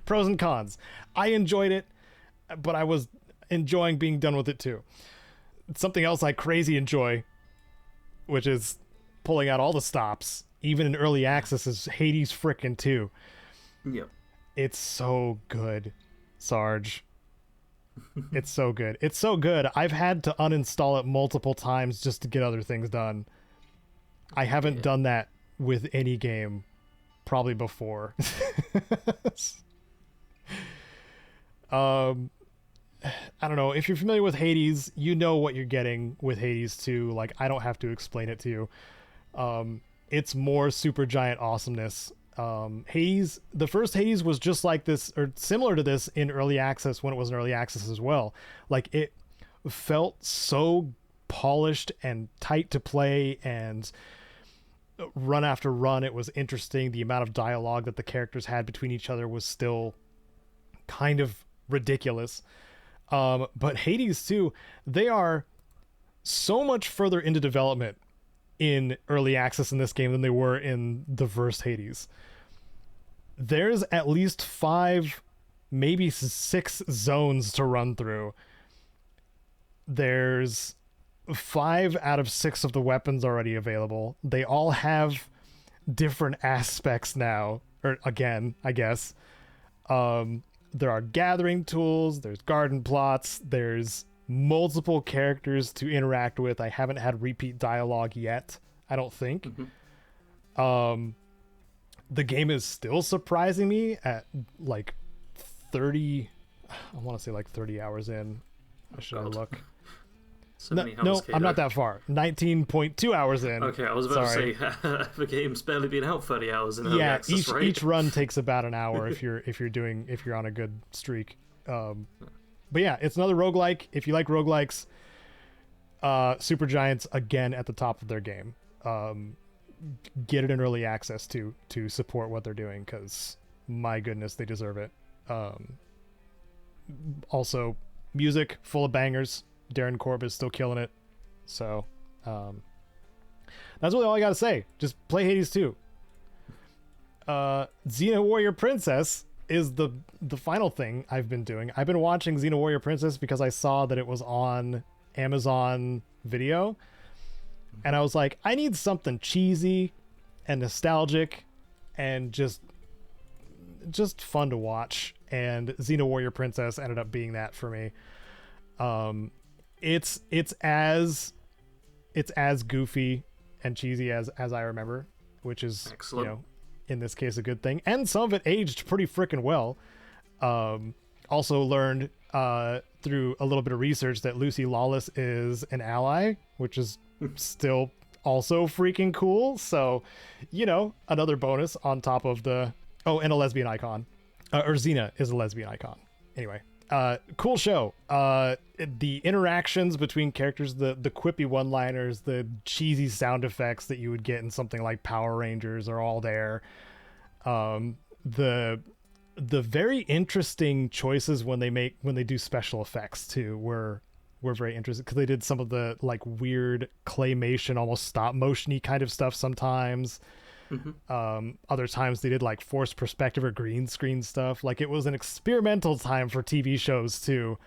pros and cons. I enjoyed it, but I was enjoying being done with it too. Something else I crazy enjoy, which is pulling out all the stops, even in early access, is Hades frickin' 2. Yep. It's so good, Sarge. It's so good. It's so good. I've had to uninstall it multiple times just to get other things done. I haven't done that with any game probably before. I don't know. If you're familiar with Hades, you know what you're getting with Hades 2. Like, I don't have to explain it to you. It's more Supergiant awesomeness. Hades, the first Hades was just like this, or similar to this in early access when it was in early access as well. Like, it felt so polished and tight to play, and run after run it was interesting. The amount of dialogue that the characters had between each other was still kind of ridiculous. But Hades 2, they are so much further into development in early access in this game than they were in the first Hades. There's at least 5, maybe 6 zones to run through. There's 5 out of 6 of the weapons already available. They all have different aspects now, or again, I guess. There are gathering tools, there's garden plots, there's multiple characters to interact with. I haven't had repeat dialogue yet, I don't think. The game is still surprising me at like 30, I want to say like 30 hours in. I should look. So No, I'm not that far. 19.2 hours in. Okay, I was about to say the game's barely been out 30 hours in early access, right? Each run takes about an hour if you're on a good streak. But yeah, it's another roguelike. If you like roguelikes, Supergiant's again at the top of their game. Get it in early access to support what they're doing, because my goodness, they deserve it. Also, music full of bangers. Darren Korb is still killing it. So that's really all I gotta say. Just play Hades 2. Xena Warrior Princess is the final thing I've been doing. I've been watching Xena Warrior Princess because I saw that it was on Amazon Video, and I was like, I need something cheesy and nostalgic and just fun to watch, and Xena Warrior Princess ended up being that for me. It's as goofy and cheesy as I remember, which is excellent. You know, in this case a good thing, and some of it aged pretty freaking well. Also learned through a little bit of research that Lucy Lawless is an ally, which is still also freaking cool. So, you know, another bonus on top of the and a lesbian icon, or Xena is a lesbian icon. Anyway, cool show. The interactions between characters, the quippy one-liners, the cheesy sound effects that you would get in something like Power Rangers are all there. The very interesting choices when they do special effects too were very interesting, because they did some of the like weird claymation, almost stop motion-y kind of stuff sometimes. Other times they did like forced perspective or green screen stuff. Like, it was an experimental time for TV shows too,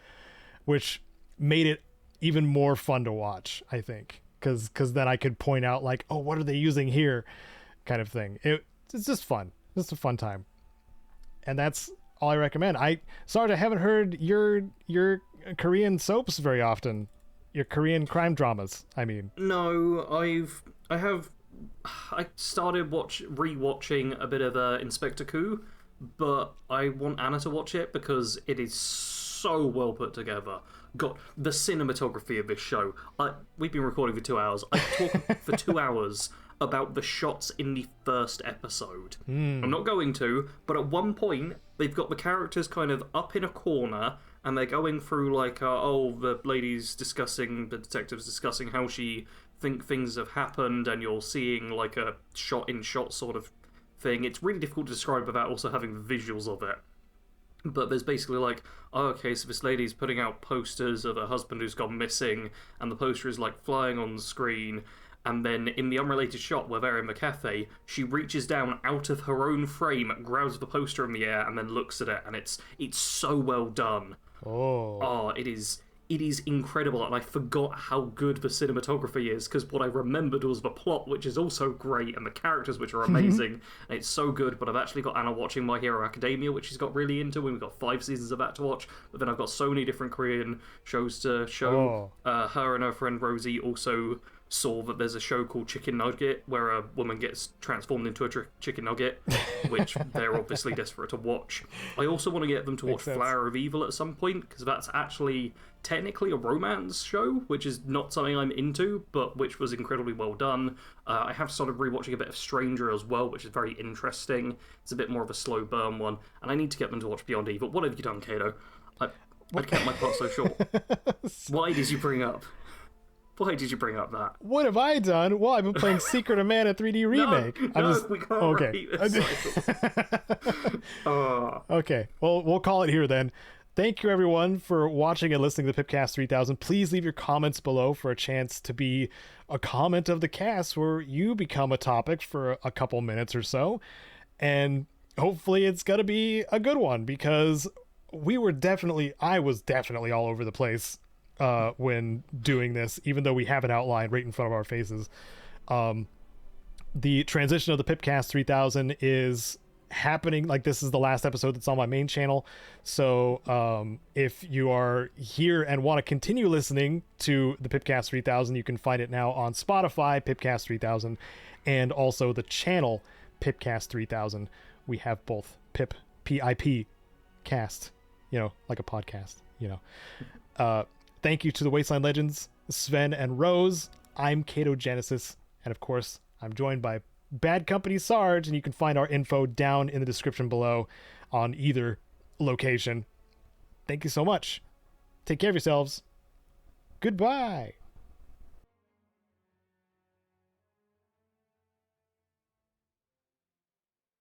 which made it even more fun to watch, I think, because then I could point out like, oh, what are they using here, kind of thing. It's just fun. Just a fun time, and that's all I recommend. Sarge, I haven't heard your Korean soaps very often, your Korean crime dramas. I mean, no, I started rewatching a bit of Inspector Coup, but I want Anna to watch it because it is so well put together. God, the cinematography of this show. We've been recording for 2 hours. I talked for 2 hours about the shots in the first episode. I'm not going to, but at one point, they've got the characters kind of up in a corner, and they're going through like, the the detective's discussing how she think things have happened, and you're seeing like a shot-in-shot sort of thing. It's really difficult to describe without also having the visuals of it. But there's basically like, okay, so this lady's putting out posters of her husband who's gone missing, and the poster is like flying on the screen, and then in the unrelated shot where they're in the cafe, she reaches down out of her own frame, grabs the poster in the air, and then looks at it, and it's so well done. It is incredible, and I forgot how good the cinematography is, because what I remembered was the plot, which is also great, and the characters, which are amazing, and it's so good. But I've actually got Anna watching My Hero Academia, which she's got really into, and we've got 5 seasons of that to watch. But then I've got so many different Korean shows to show. Her and her friend Rosie also saw that there's a show called Chicken Nugget, where a woman gets transformed into a chicken nugget, which they're obviously desperate to watch. I also want to get them to watch Flower of Evil at some point, because that's actually technically a romance show, which is not something I'm into, but which was incredibly well done. I have started rewatching a bit of Stranger as well, which is very interesting. It's a bit more of a slow burn one, and I need to get them to watch Beyond Evil. What have you done, Caedo? I kept my part so short. Why did you bring up that? What have I done? Well, I've been playing Secret of Mana 3D Remake. We can't repeat this cycle. Okay, well, we'll call it here then. Thank you, everyone, for watching and listening to the PIPCAST 3000. Please leave your comments below for a chance to be a comment of the cast, where you become a topic for a couple minutes or so. And hopefully it's going to be a good one, because I was definitely all over the place when doing this, even though we have an outline right in front of our faces. The transition of the PIPCAST 3000 is happening, like, this is the last episode that's on my main channel. So if you are here and want to continue listening to the PIPCAST 3000, you can find it now on Spotify, PIPCAST 3000, and also the channel PIPCAST 3000. We have both PIP cast, like a podcast, Thank you to the Wasteland Legends, Sven and Rose. I'm Caedo Genesis, and of course, I'm joined by Bad Company Sarge, and you can find our info down in the description below on either location. Thank you so much. Take care of yourselves. Goodbye.